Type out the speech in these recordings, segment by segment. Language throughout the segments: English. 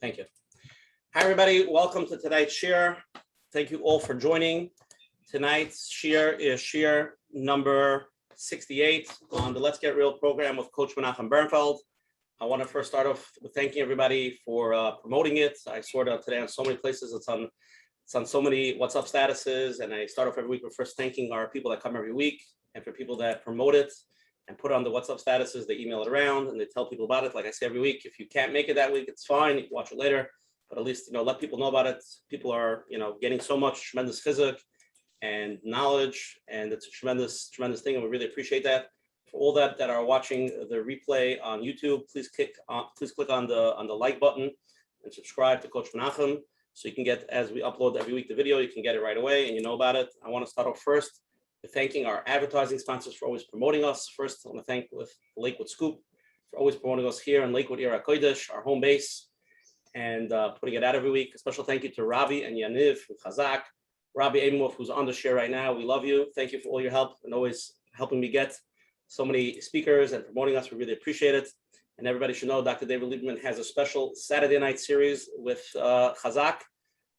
Thank you. Hi, everybody. Welcome to tonight's shir. Thank you all for joining. Tonight's shir is shir number 68 on the Let's Get Real program with Coach Menachem Bernfeld. I want to first start off with thanking everybody for promoting it. I saw it today on so many places. It's on so many What's Up statuses, and I start off every week with first thanking our people that come every week, and for people that promote it and put it on the What's Up statuses. They email it around and they tell people about it. Like I say every week, if you can't make it that week, it's fine. You can watch it later, but at least let people know about it. People are getting so much tremendous chizuk and knowledge, and it's a tremendous thing, and we really appreciate that. For all that are watching the replay on YouTube, please click on the like button and subscribe to Coach Menachem, so you can get, as we upload every week the video, you can get it right away and you know about it. I want to start off first with thanking our advertising sponsors for always promoting us. First, I want to thank with Lakewood Scoop for always promoting us here in Lakewood, Ira Kodesh, our home base, and putting it out every week. A special thank you to Ravi and Yaniv from Chazak. Rabbi Abimov, who's on the share right now, we love you. Thank you for all your help and always helping me get so many speakers and promoting us. We really appreciate it. And everybody should know Dr. David Lieberman has a special Saturday night series with Chazak.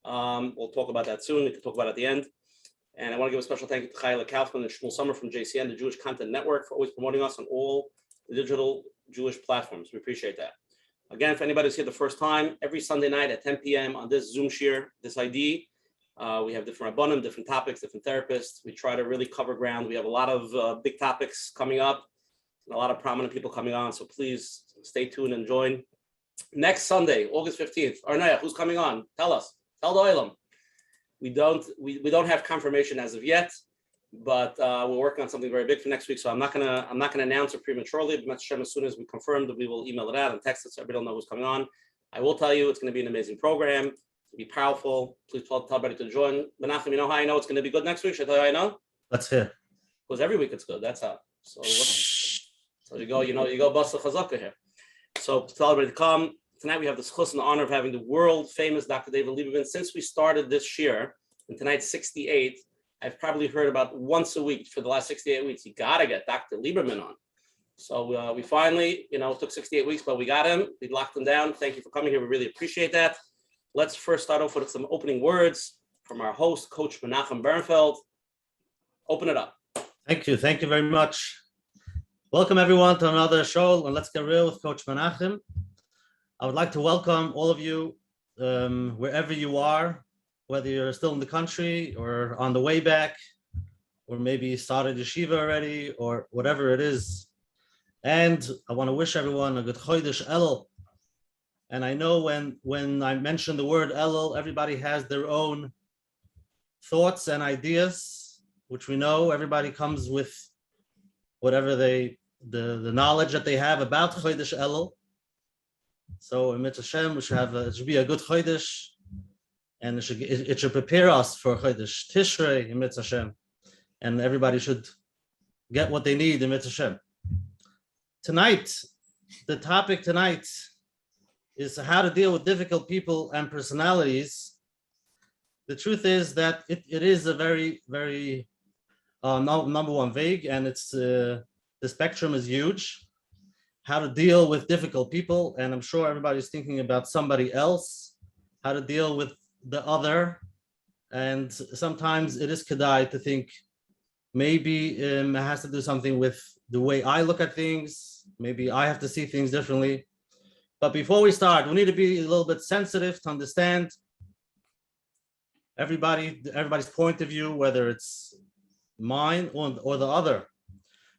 We'll talk about that soon. We can talk about it at the end. And I want to give a special thank you to Chayla Kaufman and Shmuel Summer from JCN, the Jewish Content Network, for always promoting us on all the digital Jewish platforms. We appreciate that. Again, if anybody's here the first time, every Sunday night at 10 p.m. on this Zoom share, this ID, we have different rabbanim, different topics, different therapists. We try to really cover ground. We have a lot of big topics coming up, and a lot of prominent people coming on. So please stay tuned and join. Next Sunday, August 15th. Arnaya, who's coming on? Tell us. Tell the Olam. We don't have confirmation as of yet, but we're working on something very big for next week. So I'm not gonna announce it prematurely. But as soon as we confirm that, we will email it out and text it so everybody will know who's coming on. I will tell you it's going to be an amazing program. Be powerful. Please tell everybody to join. Menachem, you know how I know it's going to be good next week? Should I tell you how I know? Let's hear. Because every week it's good. That's how. So you go bust the chazaka here. So tell everybody to come. Tonight we have the schus and the honor of having the world famous Dr. David Lieberman. Since we started this year, and tonight's 68, I've probably heard about once a week for the last 68 weeks. You got to get Dr. Lieberman on. So we finally, it took 68 weeks, but we got him. We locked him down. Thank you for coming here. We really appreciate that. Let's first start off with some opening words from our host, Coach Menachem Bernfeld. Open it up. Thank you. Thank you very much. Welcome, everyone, to another show on Let's Get Real with Coach Menachem. I would like to welcome all of you, wherever you are, whether you're still in the country or on the way back, or maybe started yeshiva already, or whatever it is. And I want to wish everyone a good Chodesh Elul. And I know when I mention the word Elul, everybody has their own thoughts and ideas, which we know everybody comes with whatever the knowledge that they have about Chodesh Elul. So in Menachem, it should be a good Chodesh, and it should prepare us for Chodesh Tishrei in Menachem, and everybody should get what they need in Menachem. Tonight, the topic tonight is how to deal with difficult people and personalities. The truth is that it is a very, very number one vague, and it's the spectrum is huge. How to deal with difficult people, and I'm sure everybody's thinking about somebody else, how to deal with the other, and sometimes it is kedai to think maybe it has to do something with the way I look at things. Maybe I have to see things differently. But before we start, we need to be a little bit sensitive to understand everybody's point of view, whether it's mine or the other.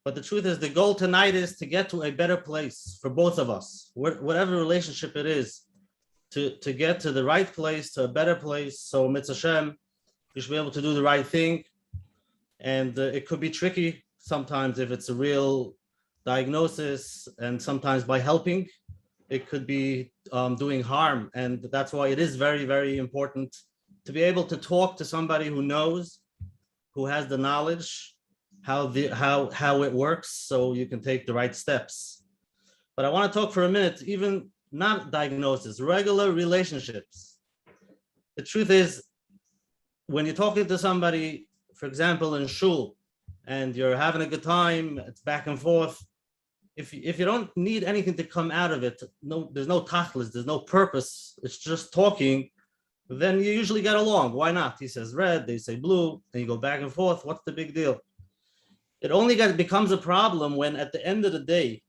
But the truth is, the goal tonight is to get to a better place for both of us, whatever relationship it is, to get to the right place, to a better place. So Mitzvah, you should be able to do the right thing. And it could be tricky sometimes if it's a real diagnosis, and sometimes by helping, it could be doing harm. And that's why it is very, very important to be able to talk to somebody who knows, who has the knowledge, how it works, so you can take the right steps. But I want to talk for a minute, even not diagnosis, regular relationships. The truth is, when you're talking to somebody, for example, in shul, and you're having a good time, it's back and forth, if you don't need anything to come out of it, there's no tachlis, there's no purpose, it's just talking, then you usually get along. Why not? He says red, they say blue, and you go back and forth. What's the big deal? It only becomes a problem when at the end of the day,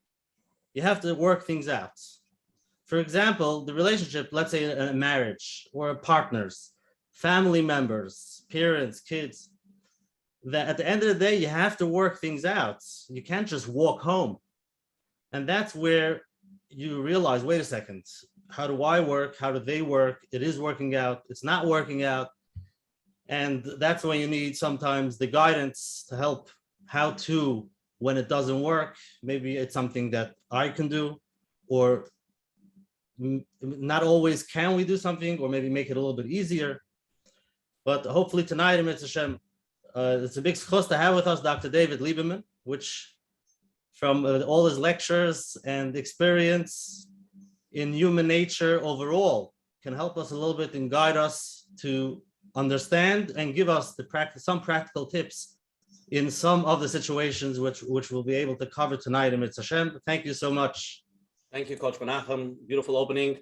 you have to work things out. For example, the relationship, let's say a marriage or partners, family members, parents, kids, that at the end of the day, you have to work things out. You can't just walk home. And that's where you realize, wait a second, how do I work? How do they work? It is working out. It's not working out. And that's when you need sometimes the guidance to help how to, when it doesn't work, maybe it's something that I can do, or not always can we do something, or maybe make it a little bit easier. But hopefully tonight, Menachem, it's a big schos to have with us Dr. David Lieberman, which from all his lectures and experience in human nature overall can help us a little bit and guide us to understand and give us some practical tips in some of the situations which we'll be able to cover tonight in Menachem. Thank you so much. Thank you, Coach Menachem. Beautiful opening.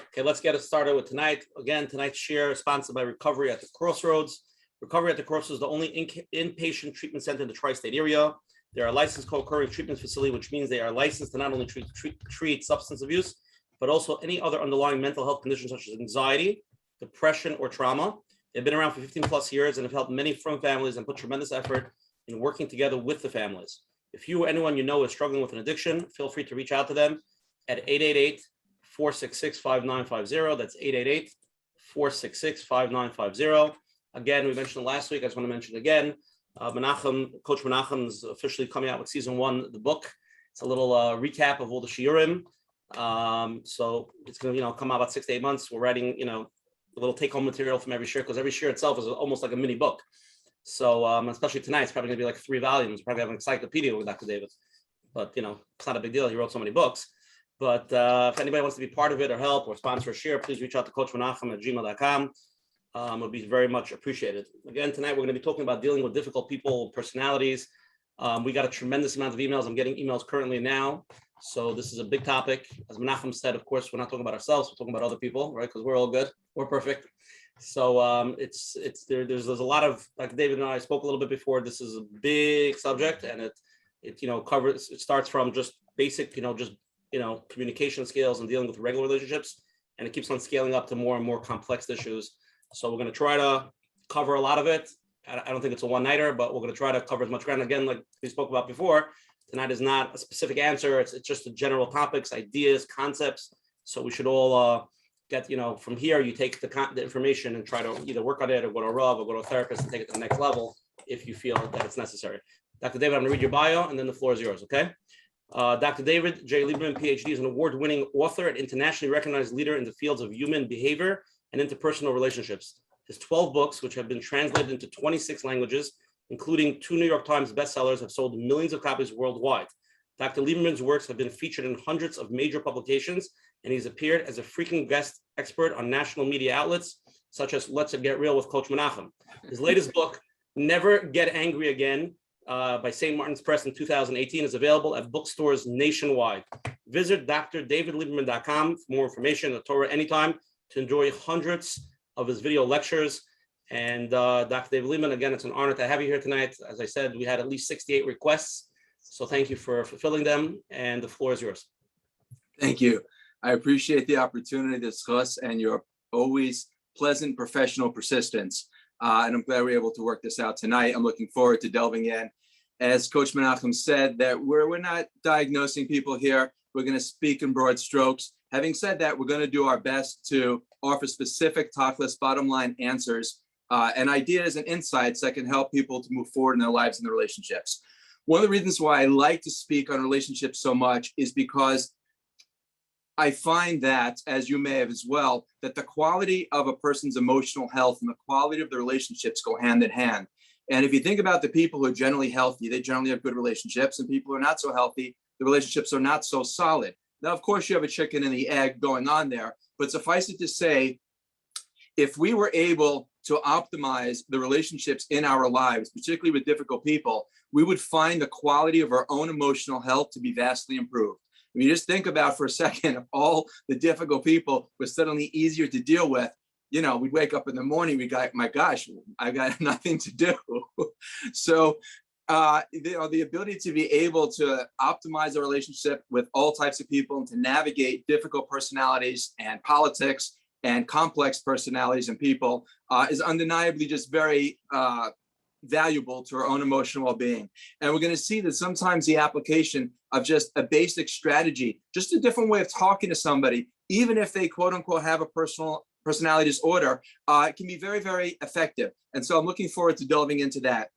Okay, let's get it started with tonight. Again, tonight's share is sponsored by Recovery at the Crossroads. Recovery at the Crossroads is the only inpatient treatment center in the tri-state area. They are a licensed co-occurring treatment facility, which means they are licensed to not only treat substance abuse, but also any other underlying mental health conditions such as anxiety, depression, or trauma. They've been around for 15 plus years and have helped many from families and put tremendous effort in working together with the families. If you or anyone you know is struggling with an addiction, feel free to reach out to them at 888-466-5950. That's 888-466-5950. Again, we mentioned it last week. I just want to mention it again. Coach Menachem is officially coming out with season 1 of the book. It's a little recap of all the shiurim. So it's going to come out about 6 to 8 months. We're writing a little take-home material from every shiur, because every shiur itself is almost like a mini book. So especially tonight, it's probably going to be like 3 volumes. Probably have an encyclopedia with Dr. David. But it's not a big deal. He wrote so many books. But if anybody wants to be part of it or help or sponsor a shiur, please reach out to coachmenachem@gmail.com. It would be very much appreciated. Again, tonight we're going to be talking about dealing with difficult people, personalities. We got a tremendous amount of emails. I'm getting emails currently now. So this is a big topic. As Menachem said, of course, we're not talking about ourselves. We're talking about other people, right? Because we're all good. We're perfect. So there's a lot of, like David and I spoke a little bit before. This is a big subject, and it covers. It starts from just basic, communication skills and dealing with regular relationships, and it keeps on scaling up to more and more complex issues. So we're going to try to cover a lot of it. I don't think it's a one-nighter, but we're going to try to cover as much ground. Again, like we spoke about before, tonight is not a specific answer. It's just the general topics, ideas, concepts. So we should all get, from here, you take the information and try to either work on it or go to a Rav or go to a therapist and take it to the next level if you feel that it's necessary. Dr. David, I'm going to read your bio, and then the floor is yours, okay? Dr. David J. Lieberman, Ph.D. is an award-winning author and internationally recognized leader in the fields of human behavior and interpersonal relationships. His 12 books, which have been translated into 26 languages, including 2 New York Times bestsellers, have sold millions of copies worldwide. Dr. Lieberman's works have been featured in hundreds of major publications, and he's appeared as a frequent guest expert on national media outlets, such as Let's Get Real with Coach Menachem. His latest book, Never Get Angry Again, by St. Martin's Press in 2018, is available at bookstores nationwide. Visit drdavidlieberman.com for more information, the Torah anytime, to enjoy hundreds of his video lectures. And Dr. David Lieberman, again, it's an honor to have you here tonight. As I said, we had at least 68 requests. So thank you for fulfilling them, and the floor is yours. Thank you. I appreciate the opportunity to discuss and your always pleasant professional persistence. And I'm glad we're able to work this out tonight. I'm looking forward to delving in. As Coach Menachem said, that we're not diagnosing people here. We're going to speak in broad strokes. Having said that, we're going to do our best to offer specific, talkless, bottom line answers and ideas and insights that can help people to move forward in their lives and their relationships. One of the reasons why I like to speak on relationships so much is because I find that, as you may have as well, that the quality of a person's emotional health and the quality of the relationships go hand in hand. And if you think about the people who are generally healthy, they generally have good relationships, and people who are not so healthy, the relationships are not so solid. Now, of course, you have a chicken and the egg going on there, but suffice it to say, if we were able to optimize the relationships in our lives, particularly with difficult people, we would find the quality of our own emotional health to be vastly improved. If you just think about for a second, if all the difficult people were suddenly easier to deal with, you know, we'd wake up in the morning, we got, my gosh, I got nothing to do. So, the ability to be able to optimize a relationship with all types of people and to navigate difficult personalities and politics and complex personalities and people is undeniably just very valuable to our own emotional well-being. And we're going to see that sometimes the application of just a basic strategy, just a different way of talking to somebody, even if they quote unquote have a personality disorder, can be very, very effective. And so I'm looking forward to delving into that.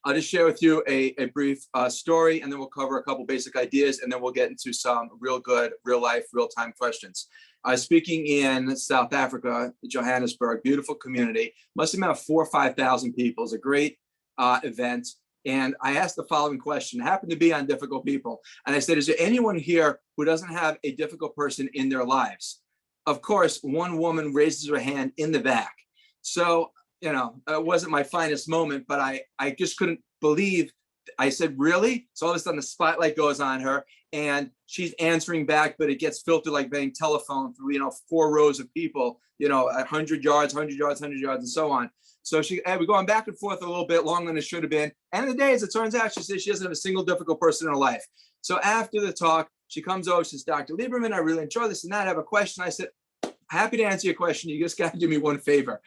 I'll just share with you a brief story, and then we'll cover a couple basic ideas, and then we'll get into some real good, real life, real time questions. I was speaking in South Africa, Johannesburg, beautiful community, must have been about 4,000 or 5,000 people. It was a great event. And I asked the following question, it happened to be on difficult people. And I said, is there anyone here who doesn't have a difficult person in their lives? Of course, one woman raises her hand in the back. So, you know, it wasn't my finest moment, but I just couldn't believe. I said, really? So all of a sudden the spotlight goes on her and she's answering back, but it gets filtered like being telephone through, you know, 4 rows of people, you know, 100 yards, 100 yards, 100 yards, and so on. So we're going back and forth a little bit longer than it should have been. And the day, as it turns out, she says she doesn't have a single difficult person in her life. So after the talk, she comes over, she says, Dr. Lieberman, I really enjoy this and that. I have a question. I said, happy to answer your question. You just got to do me one favor.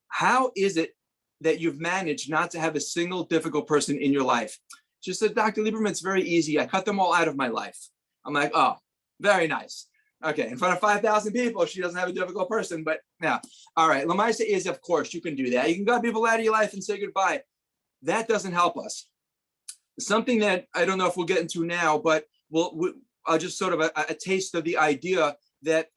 How is it that you've managed not to have a single difficult person in your life? She said, Dr. Lieberman, it's very easy. I cut them all out of my life. I'm like, oh, very nice. Okay, in front of 5,000 people, she doesn't have a difficult person, but yeah. All right, Lamaisa is, of course, you can do that. You can cut people out of your life and say goodbye. That doesn't help us. Something that I don't know if we'll get into now, but I'll just sort of a taste of the idea that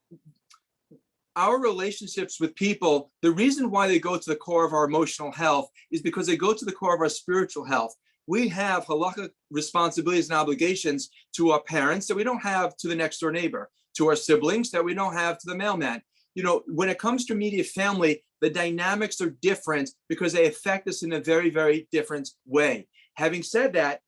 our relationships with people, the reason why they go to the core of our emotional health is because they go to the core of our spiritual health. We have halakha responsibilities and obligations to our parents that we don't have to the next door neighbor, to our siblings that we don't have to the mailman. You know, when it comes to immediate family, the dynamics are different because they affect us in a very, very different way. Having said that,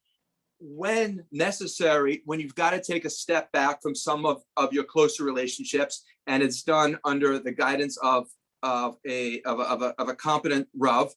when necessary, when you've got to take a step back from some of your closer relationships, and it's done under the guidance of a competent Rav,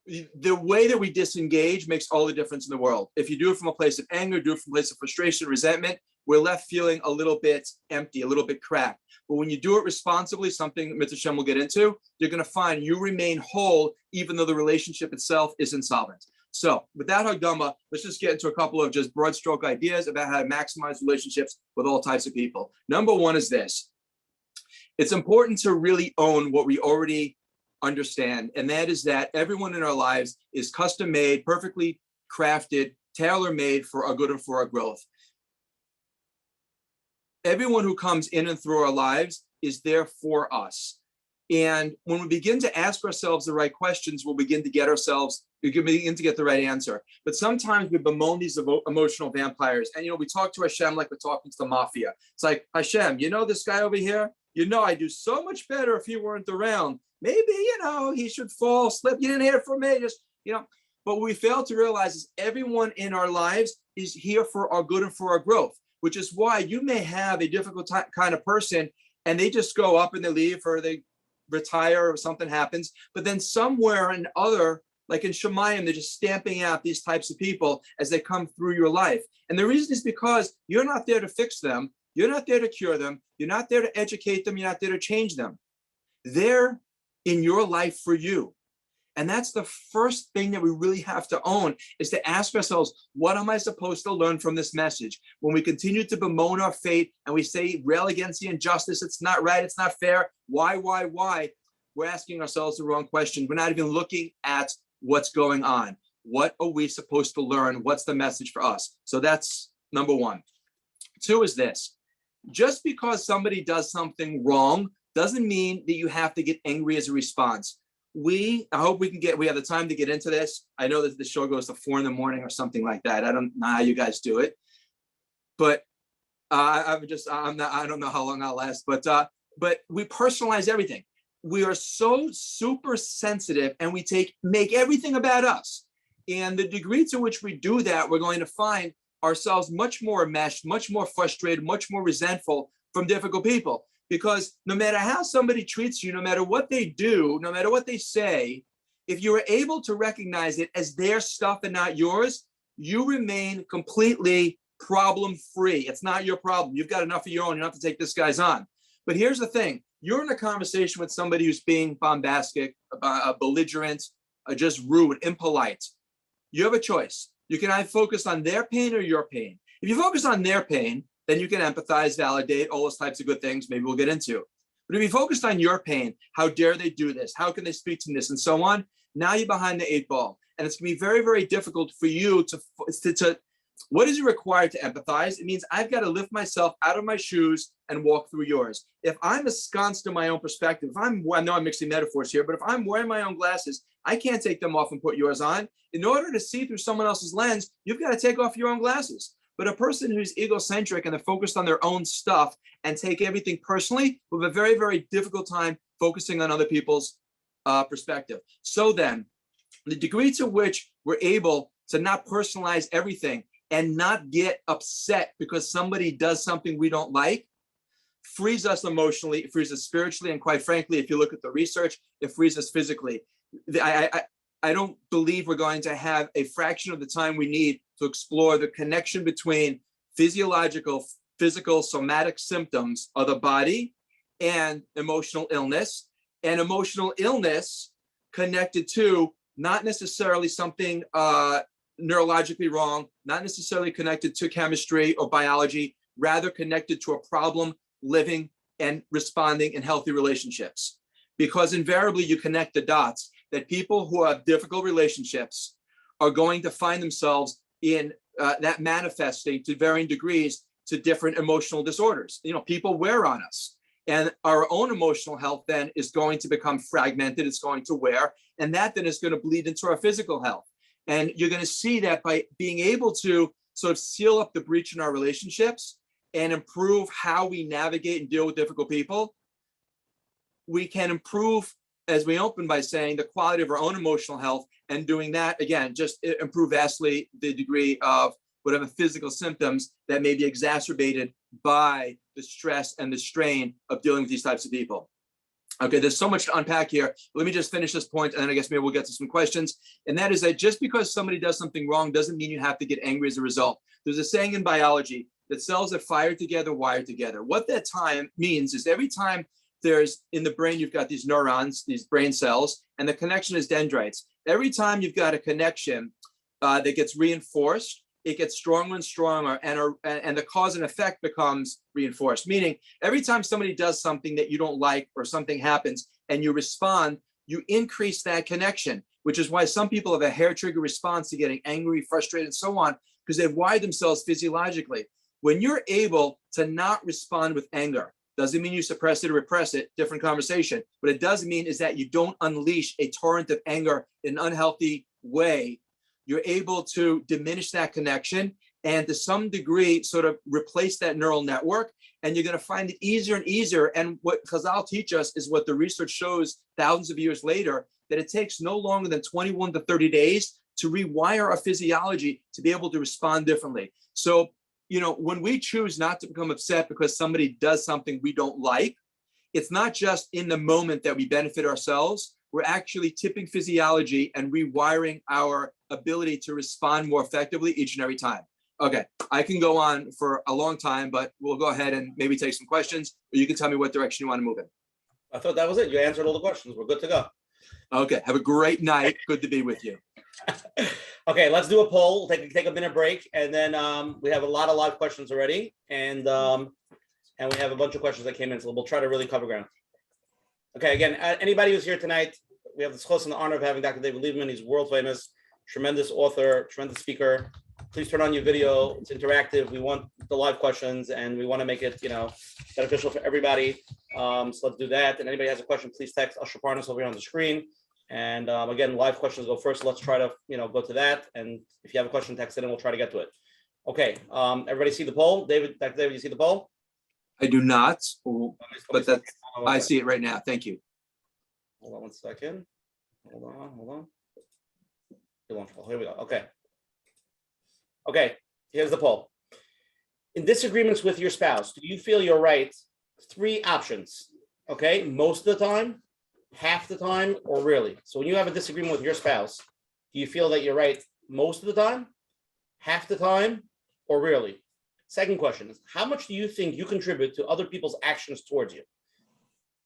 the way that we disengage makes all the difference in the world. If you do it from a place of anger, do it from a place of frustration, resentment, we're left feeling a little bit empty, a little bit cracked. But when you do it responsibly, something Menachem will get into, you're going to find you remain whole, even though the relationship itself is insolvent. So with that Hagdama, let's just get into a couple of just broad stroke ideas about how to maximize relationships with all types of people. Number one is this. It's important to really own what we already understand, and that is that everyone in our lives is custom made, perfectly crafted, tailor-made for our good and for our growth. Everyone who comes in and through our lives is there for us. And when we begin to ask ourselves the right questions, we begin to get the right answer. But sometimes we bemoan these emotional vampires. And, you know, we talk to Hashem like we're talking to the mafia. It's like, Hashem, you know this guy over here? You know, I'd do so much better if he weren't around. Maybe, you know, he should fall, slip. You didn't hear it from me, just, you know. But what we fail to realize is everyone in our lives is here for our good and for our growth, which is why you may have a difficult kind of person and they just go up and they leave, or they retire or something happens. But then somewhere or another, like in Shemayim, they're just stamping out these types of people as they come through your life. And the reason is because you're not there to fix them. You're not there to cure them. You're not there to educate them. You're not there to change them. They're in your life for you. And that's the first thing that we really have to own, is to ask ourselves, what am I supposed to learn from this message? When we continue to bemoan our fate and we say, rail against the injustice, it's not right, it's not fair, why? We're asking ourselves the wrong question. We're not even looking at what's going on. What are we supposed to learn? What's the message for us? So that's number one. Two is this. Just because somebody does something wrong doesn't mean that you have to get angry as a response. I hope we have the time to get into this. I know that the show goes to 4 a.m. or something like that. I don't know how you guys do it, but I don't know how long I'll last. But but we personalize everything. We are so super sensitive and we make everything about us. And the degree to which we do that, we're going to find ourselves much more enmeshed, much more frustrated, much more resentful from difficult people. Because no matter how somebody treats you, no matter what they do, no matter what they say, if you are able to recognize it as their stuff and not yours, you remain completely problem-free. It's not your problem. You've got enough of your own. You don't have to take this guy's on. But here's the thing. You're in a conversation with somebody who's being bombastic, belligerent, just rude, impolite. You have a choice. You can either focus on their pain or your pain. If you focus on their pain, then you can empathize, validate, all those types of good things maybe we'll get into. But if you focused on your pain, how dare they do this? How can they speak to this? And so on. Now you're behind the 8 ball. And it's going to be very, very difficult for you to what is it required to empathize? It means I've got to lift myself out of my shoes and walk through yours. If I'm ensconced in my own perspective, I know I'm mixing metaphors here, but if I'm wearing my own glasses, I can't take them off and put yours on. In order to see through someone else's lens, you've got to take off your own glasses. But a person who's egocentric and they're focused on their own stuff and take everything personally will have a very, very difficult time focusing on other people's perspective. So then, the degree to which we're able to not personalize everything and not get upset because somebody does something we don't like frees us emotionally, it frees us spiritually, and quite frankly, if you look at the research, it frees us physically. I don't believe we're going to have a fraction of the time we need to explore the connection between physiological, physical, somatic symptoms of the body and emotional illness, and emotional illness connected to not necessarily something neurologically wrong, not necessarily connected to chemistry or biology, rather connected to a problem living and responding in healthy relationships. Because invariably you connect the dots that people who have difficult relationships are going to find themselves in that manifesting to varying degrees to different emotional disorders. You know, people wear on us, and our own emotional health then is going to become fragmented, it's going to wear, and that then is going to bleed into our physical health. And you're going to see that by being able to sort of seal up the breach in our relationships and improve how we navigate and deal with difficult people, we can improve, as we open by saying, the quality of our own emotional health, and doing that, again, just improve vastly the degree of whatever physical symptoms that may be exacerbated by the stress and the strain of dealing with these types of people. Okay, there's so much to unpack here. Let me just finish this point, and then I guess maybe we'll get to some questions. And that is that just because somebody does something wrong doesn't mean you have to get angry as a result. There's a saying in biology that cells are fired together, wired together. What that time means is every time there's in the brain, you've got these neurons, these brain cells, and the connection is dendrites. Every time you've got a connection that gets reinforced, it gets stronger and stronger, and the cause and effect becomes reinforced. Meaning, every time somebody does something that you don't like or something happens and you respond, you increase that connection, which is why some people have a hair trigger response to getting angry, frustrated, and so on, because they've wired themselves physiologically. When you're able to not respond with anger, doesn't mean you suppress it or repress it, different conversation. What it does mean is that you don't unleash a torrent of anger in an unhealthy way. You're able to diminish that connection and to some degree sort of replace that neural network. And you're going to find it easier and easier. And what Chazal teach us is what the research shows thousands of years later, that it takes no longer than 21 to 30 days to rewire our physiology to be able to respond differently. So, you know, when we choose not to become upset because somebody does something we don't like, it's not just in the moment that we benefit ourselves. We're actually tipping physiology and rewiring our ability to respond more effectively each and every time. Okay, I can go on for a long time, but we'll go ahead and maybe take some questions, or you can tell me what direction you want to move in. I thought that was it. You answered all the questions. We're good to go. Okay, have a great night. Good to be with you. Okay, let's do a poll. We'll take a minute break, and then we have a lot of live questions already, and we have a bunch of questions that came in, so we'll try to really cover ground. Okay, again, anybody who's here tonight, we have this close in the honor of having Dr. David Lieberman. He's world famous, tremendous author, tremendous speaker. Please turn on your video. It's interactive. We want the live questions, and we want to make it, you know, beneficial for everybody. So let's do that. And anybody has a question, please text Usher Parnas over here on the screen. And again, live questions go first. Let's try to, you know, go to that. And if you have a question, text it, and we'll try to get to it. Okay. Everybody see the poll? David, Dr. David, you see the poll? I do not, but that's I see it right now. Thank you. Hold on one second. Hold on. Here we go. Okay, here's the poll. In disagreements with your spouse, do you feel you're right? 3 options, okay? Most of the time, half the time, or really? So when you have a disagreement with your spouse, do you feel that you're right most of the time, half the time, or really? Second question is, how much do you think you contribute to other people's actions towards you?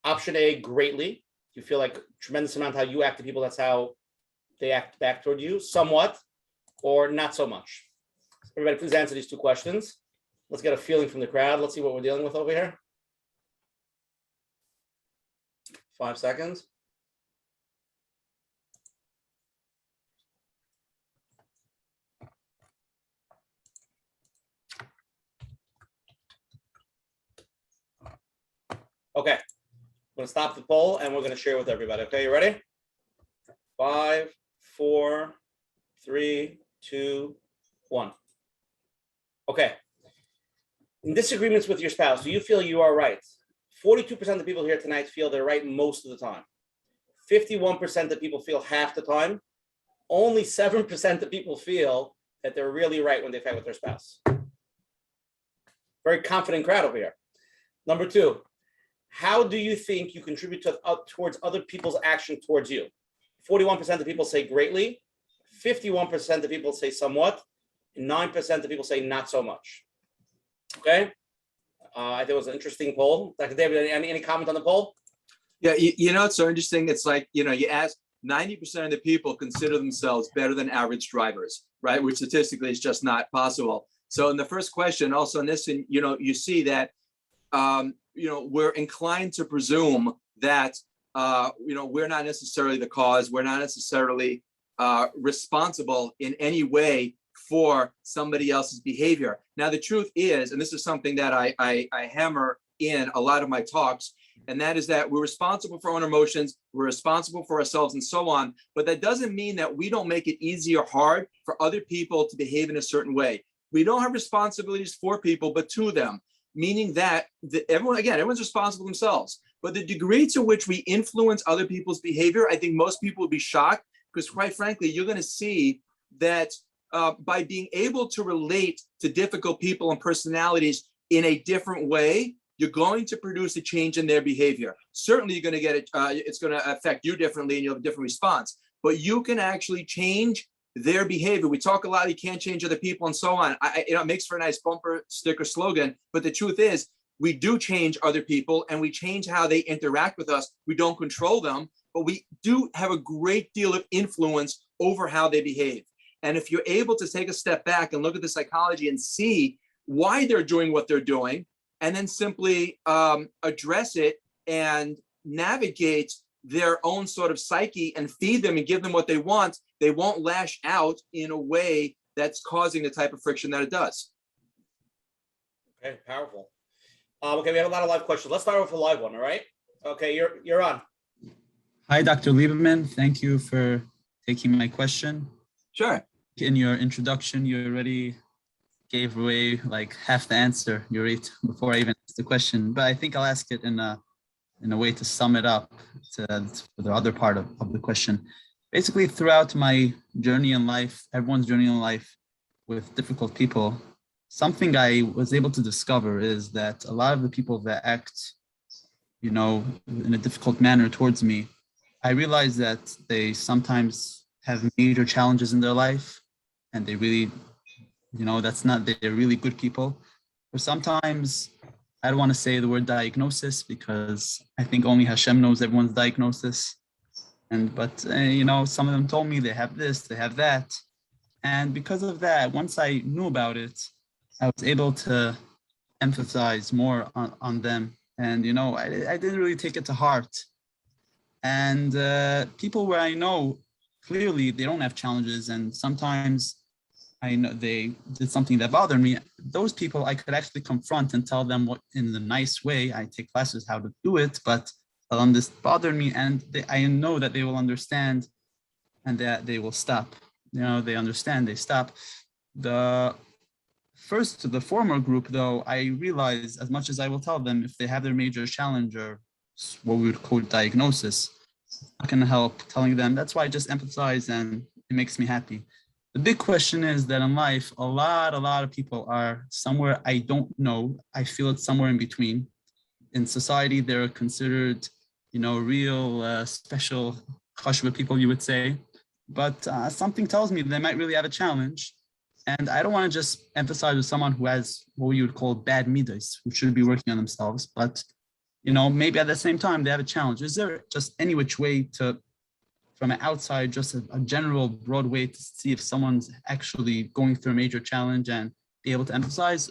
Option A, greatly. You feel like tremendous amount how you act to people, that's how they act back toward you, somewhat, or not so much. Everybody, please answer these 2 questions. Let's get a feeling from the crowd. Let's see what we're dealing with over here. 5 seconds. Okay, I'm going to stop the poll and we're going to share with everybody. Okay, you ready? 5, 4, 3, 2, 1. Okay. In disagreements with your spouse, do you feel you are right? 42% of the people here tonight feel they're right most of the time. 51% of people feel half the time. Only 7% of people feel that they're really right when they fight with their spouse. Very confident crowd over here. Number 2, how do you think you contribute towards other people's action towards you? 41% of people say greatly. 51% of people say somewhat. And 9% of people say not so much. Okay, I think it was an interesting poll. Dr. David, any comment on the poll? Yeah, it's so interesting. It's like, you ask 90% of the people consider themselves better than average drivers, right? Which statistically is just not possible. So in the first question, also in this, you see that, we're inclined to presume that, we're not necessarily the cause. We're not necessarily responsible in any way for somebody else's behavior. Now, the truth is, and this is something that I hammer in a lot of my talks, and that is that we're responsible for our own emotions, we're responsible for ourselves and so on, but that doesn't mean that we don't make it easy or hard for other people to behave in a certain way. We don't have responsibilities for people, but to them, meaning that everyone's responsible themselves. But the degree to which we influence other people's behavior, I think most people would be shocked, because quite frankly, you're going to see that by being able to relate to difficult people and personalities in a different way, you're going to produce a change in their behavior. Certainly, you're going to get it. It's going to affect you differently, and you'll have a different response. But you can actually change their behavior. We talk a lot. You can't change other people, and so on. It makes for a nice bumper sticker slogan. But the truth is, we do change other people, and we change how they interact with us. We don't control them, but we do have a great deal of influence over how they behave. And if you're able to take a step back and look at the psychology and see why they're doing what they're doing, and then simply address it and navigate their own sort of psyche and feed them and give them what they want, they won't lash out in a way that's causing the type of friction that it does. Okay, powerful. Okay, we have a lot of live questions. Let's start with a live one, all right? Okay, you're on. Hi, Dr. Lieberman. Thank you for taking my question. Sure. In your introduction, you already gave away like half the answer, before I even asked the question. But I think I'll ask it in a way to sum it up to the other part of the question. Basically, throughout my journey in life, everyone's journey in life with difficult people, something I was able to discover is that a lot of the people that act, in a difficult manner towards me, I realized that they sometimes have major challenges in their life, and they really, they're really good people. Or sometimes, I don't want to say the word diagnosis because I think only Hashem knows everyone's diagnosis. But some of them told me they have this, they have that. And because of that, once I knew about it, I was able to emphasize more on them. And, I didn't really take it to heart. And people where I know, clearly they don't have challenges. And sometimes I know they did something that bothered me. Those people I could actually confront and tell them what, in the nice way. I take classes how to do it, but this bothered me, and I know that they will understand, and that they will stop. They understand, they stop. The former group, though, I realize as much as I will tell them, if they have their major challenge or what we would call diagnosis, I can help telling them, that's why I just empathize and it makes me happy. The big question is that in life, a lot of people are somewhere I don't know. I feel it's somewhere in between. In society, they're considered, real special chashva people, you would say. But something tells me they might really have a challenge. And I don't want to just emphasize with someone who has what you would call bad midas, who should be working on themselves. But, maybe at the same time, they have a challenge. Is there just any which way to, from an outside, just a general broad way to see if someone's actually going through a major challenge and be able to emphasize?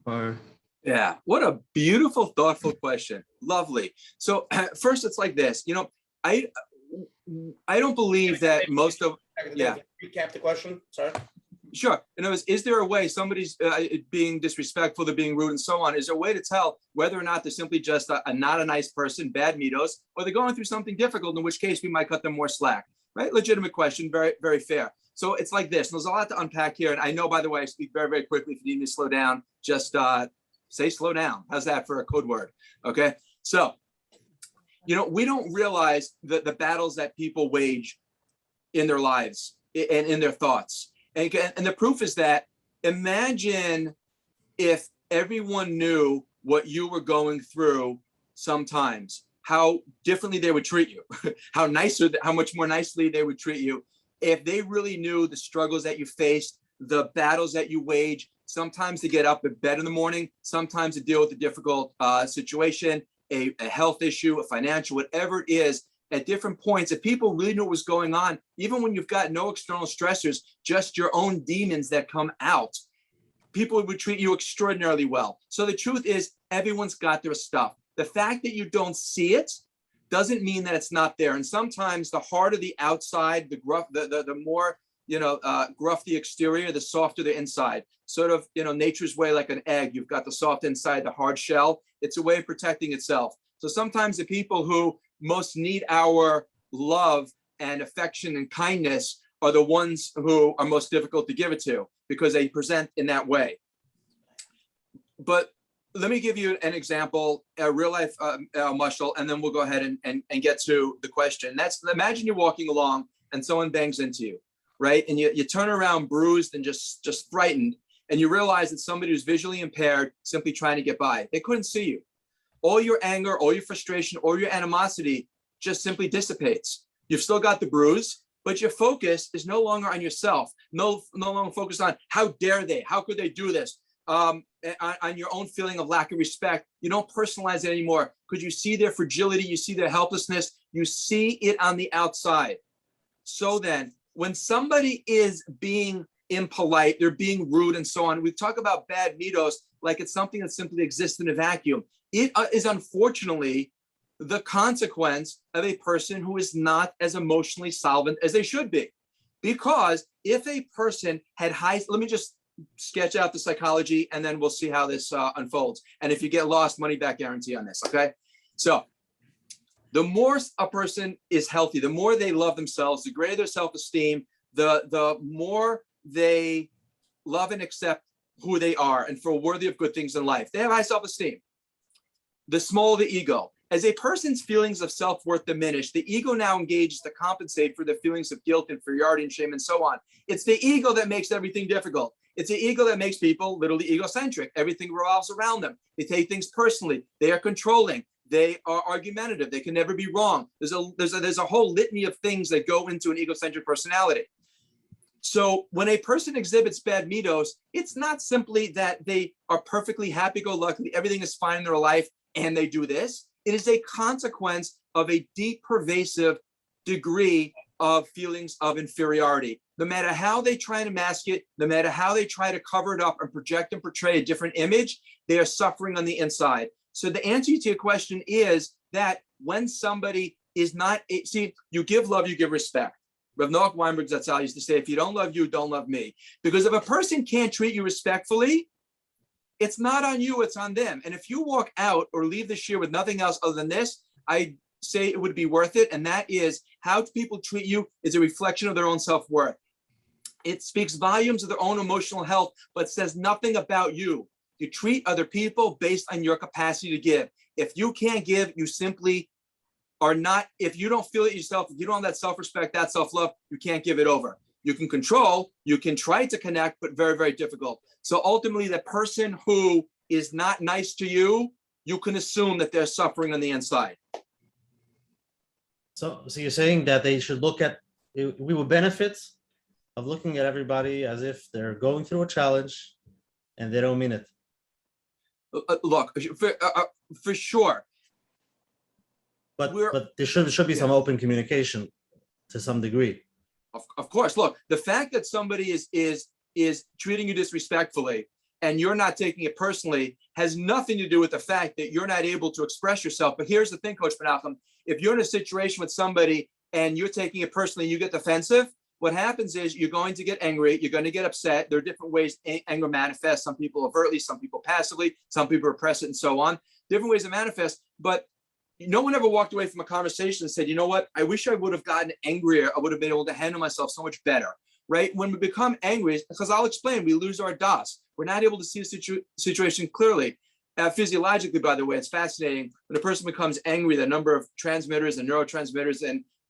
Or Yeah, what a beautiful, thoughtful question. Lovely. So first, it's like this. I don't believe that most of Recap the question. Sorry. Sure. In other words, is there a way somebody's being disrespectful, they're being rude and so on? Is there a way to tell whether or not they're simply just a not a nice person, bad mitos, or they're going through something difficult, in which case we might cut them more slack, right? Legitimate question, very, very fair. So it's like this. There's a lot to unpack here. And I know, by the way, I speak very, very quickly. If you need me to slow down, just say slow down. How's that for a code word? Okay. So, we don't realize the battles that people wage in their lives and in their thoughts. And the proof is that, imagine if everyone knew what you were going through sometimes, how differently they would treat you, how much more nicely they would treat you. If they really knew the struggles that you faced, the battles that you wage, sometimes to get up in bed in the morning, sometimes to deal with a difficult situation, a health issue, a financial, whatever it is, at different points, if people really knew what was going on, even when you've got no external stressors, just your own demons that come out, people would treat you extraordinarily well. So the truth is, everyone's got their stuff. The fact that you don't see it doesn't mean that it's not there. And sometimes the harder the outside, the gruff, the more, gruff the exterior, the softer the inside. Sort of, nature's way, like an egg. You've got the soft inside, the hard shell. It's a way of protecting itself. So sometimes the people who most need our love and affection and kindness are the ones who are most difficult to give it to, because they present in that way. But let me give you an example, a real life mushal, and then we'll go ahead and get to the question. That's, imagine you're walking along and someone bangs into you, right? And you turn around bruised and just frightened, and you realize that somebody who's visually impaired simply trying to get by. They couldn't see you. All your anger, all your frustration, all your animosity just simply dissipates. You've still got the bruise, but your focus is no longer on yourself, no longer focused on how dare they, how could they do this, on your own feeling of lack of respect. You don't personalize it anymore because you see their fragility, you see their helplessness, you see it on the outside. So then, when somebody is being impolite, they're being rude and so on, we talk about bad midos like it's something that simply exists in a vacuum. It is unfortunately the consequence of a person who is not as emotionally solvent as they should be. Because if a person had let me just sketch out the psychology and then we'll see how this unfolds. And if you get lost, money back guarantee on this, okay? So the more a person is healthy, the more they love themselves, the greater their self-esteem, the more they love and accept who they are and feel worthy of good things in life. They have high self-esteem. The smaller the ego. As a person's feelings of self-worth diminish, the ego now engages to compensate for the feelings of guilt, inferiority, and shame, and so on. It's the ego that makes everything difficult. It's the ego that makes people literally egocentric. Everything revolves around them. They take things personally. They are controlling. They are argumentative. They can never be wrong. There's a whole litany of things that go into an egocentric personality. So when a person exhibits bad midos, it's not simply that they are perfectly happy-go-lucky, everything is fine in their life, and they do this. It is a consequence of a deep, pervasive degree of feelings of inferiority. No matter how they try to mask it, no matter how they try to cover it up and project and portray a different image, they are suffering on the inside. So the answer to your question is that when somebody is not, see, you give love, you give respect. Rav Noach Weinberg Zatzal used to say, if you don't love you, don't love me. Because if a person can't treat you respectfully, it's not on you, it's on them. And if you walk out or leave this year with nothing else other than this, I say it would be worth it. And that is how people treat you is a reflection of their own self-worth. It speaks volumes of their own emotional health, but says nothing about you. You treat other people based on your capacity to give. If you can't give, you simply are not, if you don't feel it yourself, if you don't have that self-respect, that self-love, you can't give it over. You can control, you can try to connect, but very, very difficult. So ultimately, the person who is not nice to you, you can assume that they're suffering on the inside. So you're saying that they should look at, we will benefit of looking at everybody as if they're going through a challenge and they don't mean it. Look, for sure. But there should be some open communication to some degree. Of course, look, the fact that somebody is treating you disrespectfully and you're not taking it personally has nothing to do with the fact that you're not able to express yourself. But here's the thing, Coach Menachem, if you're in a situation with somebody and you're taking it personally, you get defensive, what happens is you're going to get angry, you're going to get upset. There are different ways anger manifests. Some people overtly, some people passively, some people repress it and so on. Different ways to manifest, but no one ever walked away from a conversation and said, you know what, I wish I would have gotten angrier. I would have been able to handle myself so much better, right? When we become angry, because I'll explain, we lose our das. We're not able to see the situation clearly. Physiologically, by the way, it's fascinating. When a person becomes angry, the number of transmitters and neurotransmitters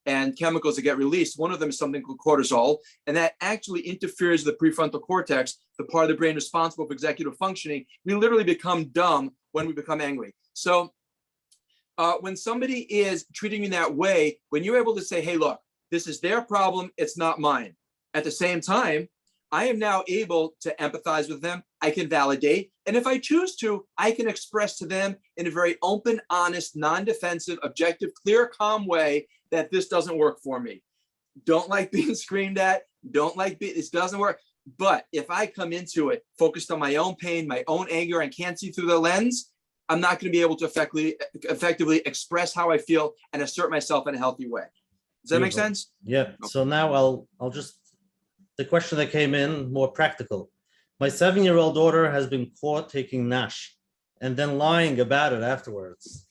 and chemicals that get released, one of them is something called cortisol, and that actually interferes with the prefrontal cortex, the part of the brain responsible for executive functioning. We literally become dumb when we become angry. So when somebody is treating you that way, when you're able to say, hey, look, this is their problem, it's not mine. At the same time, I am now able to empathize with them. I can validate. And if I choose to, I can express to them in a very open, honest, non-defensive, objective, clear, calm way that this doesn't work for me. Don't like being screamed at. Don't like this doesn't work. But if I come into it focused on my own pain, my own anger, and can't see through the lens, I'm not going to be able to effectively express how I feel and assert myself in a healthy way. Does that make sense? Yeah. Okay. So now I'll just, the question that came in, more practical. My 7-year-old daughter has been caught taking Nash and then lying about it afterwards.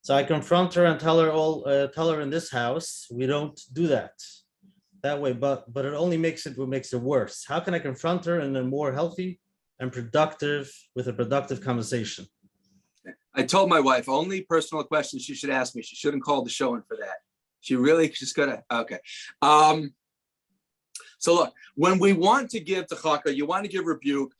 So I confront her and tell her in this house, we don't do that way, but it only makes it worse. How can I confront her in a more healthy and productive, with a productive conversation? I told my wife, only personal questions she should ask me. She shouldn't call the show in for that. She's gonna, okay. So look, when we want to give tzedakah, you want to give rebuke,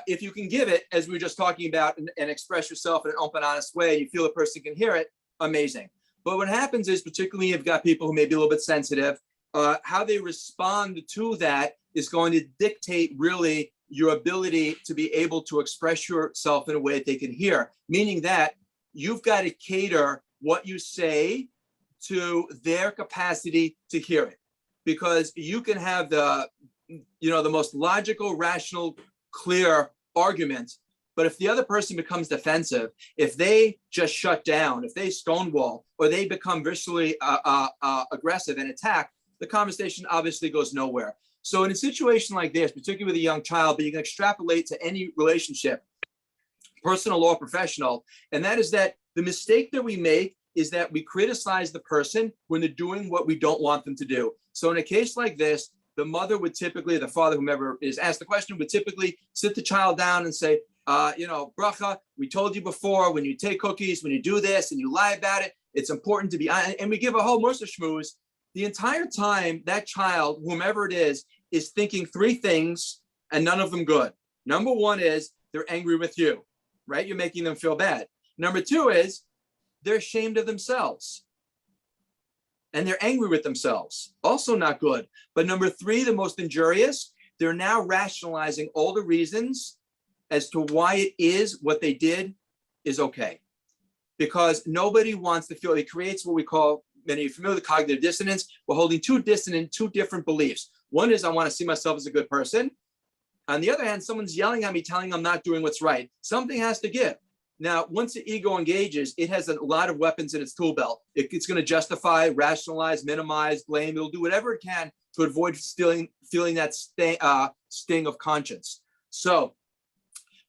if you can give it, as we were just talking about, and express yourself in an open, honest way, you feel the person can hear it, amazing. But what happens is, particularly you've got people who may be a little bit sensitive, how they respond to that is going to dictate really your ability to be able to express yourself in a way that they can hear, meaning that you've got to cater what you say to their capacity to hear it. Because you can have the most logical, rational, clear argument, but if the other person becomes defensive, if they just shut down, if they stonewall, or they become viscerally aggressive and attack, the conversation obviously goes nowhere. So in a situation like this, particularly with a young child, but you can extrapolate to any relationship, personal or professional, and that is that the mistake that we make is that we criticize the person when they're doing what we don't want them to do. So in a case like this, the mother would typically, the father, whomever is asked the question, would typically sit the child down and say, bracha, we told you before, when you take cookies, when you do this and you lie about it, it's important to be, and we give a whole Musa shmooze. The entire time that child, whomever it is thinking three things and none of them good. Number one is they're angry with you, right? You're making them feel bad. Number two is they're ashamed of themselves and they're angry with themselves. Also not good. But number three, the most injurious, they're now rationalizing all the reasons as to why it is what they did is okay. Because nobody wants to feel, it creates what we call, many of you familiar with cognitive dissonance. We're holding two different beliefs. One is I want to see myself as a good person. On the other hand, someone's yelling at me, telling I'm not doing what's right. Something has to give. Now, once the ego engages, it has a lot of weapons in its tool belt. It's going to justify, rationalize, minimize, blame. It'll do whatever it can to avoid feeling that sting of conscience. So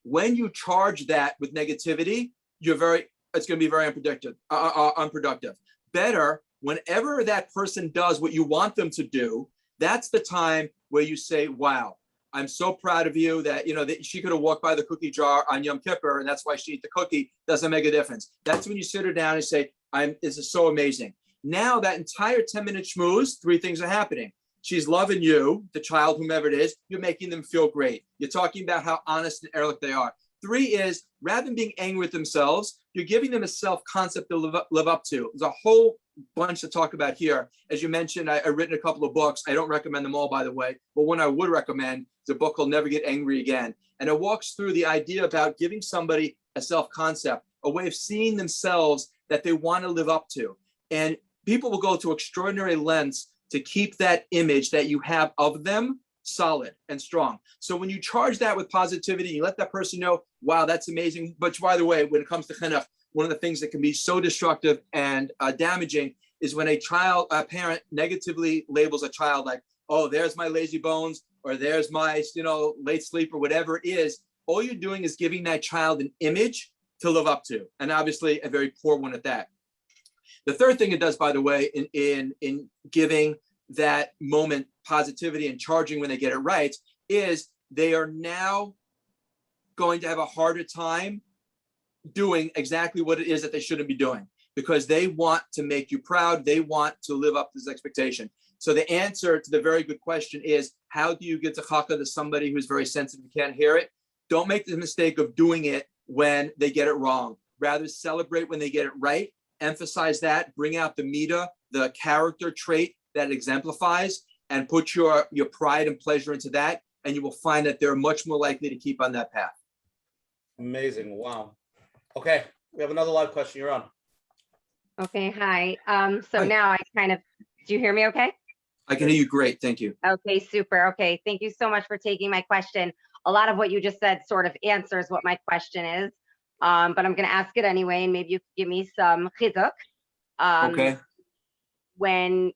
when you charge that with negativity, it's going to be very unproductive. Better, whenever that person does what you want them to do, that's the time where you say, wow, I'm so proud of you that, that she could have walked by the cookie jar on Yom Kippur, and that's why she ate the cookie. Doesn't make a difference. That's when you sit her down and say, this is so amazing. Now that entire 10-minute schmooze, 3 things are happening. She's loving you, the child, whomever it is. You're making them feel great. You're talking about how honest and ehrlich they are. 3 is, rather than being angry with themselves, you're giving them a self-concept to live up to. There's a whole bunch to talk about here. As you mentioned, I've written a couple of books. I don't recommend them all, by the way, but one I would recommend is a book called Never Get Angry Again. And it walks through the idea about giving somebody a self-concept, a way of seeing themselves that they want to live up to. And people will go to extraordinary lengths to keep that image that you have of them solid and strong. So when you charge that with positivity, you let that person know, wow, that's amazing. But by the way, when it comes to chinuch, one of the things that can be so destructive and damaging is when a parent negatively labels a child like, oh, there's my lazy bones, or there's my, late sleep, or whatever it is. All you're doing is giving that child an image to live up to, and obviously a very poor one at that. The third thing it does, by the way, in giving that moment positivity and charging when they get it right, is they are now going to have a harder time doing exactly what it is that they shouldn't be doing, because they want to make you proud. They want to live up to this expectation. So the answer to the very good question is, how do you get tzedakah to somebody who's very sensitive and can't hear it? Don't make the mistake of doing it when they get it wrong. Rather, celebrate when they get it right. Emphasize that, bring out the midah, the character trait that exemplifies, and put your pride and pleasure into that, and you will find that they're much more likely to keep on that path. Amazing. Wow. Okay, we have another live question. You're on. Okay, hi. So Hi. now do you hear me okay? I can hear you great. Thank you. Okay, super. Okay, thank you so much for taking my question. A lot of what you just said sort of answers what my question is, but I'm going to ask it anyway, and maybe you could give me some chizuk. Okay. When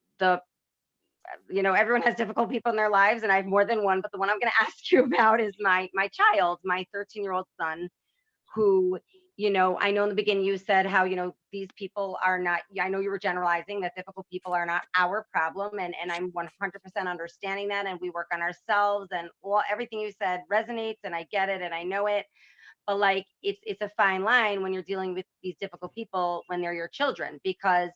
everyone has difficult people in their lives, and I have more than one, but the one I'm going to ask you about is my child, my 13-year-old son, who, I know in the beginning you said how, these people are not, I know you were generalizing that difficult people are not our problem. And I'm 100% understanding that. And we work on ourselves, and everything you said resonates, and I get it and I know it. But like, it's a fine line when you're dealing with these difficult people when they're your children, because,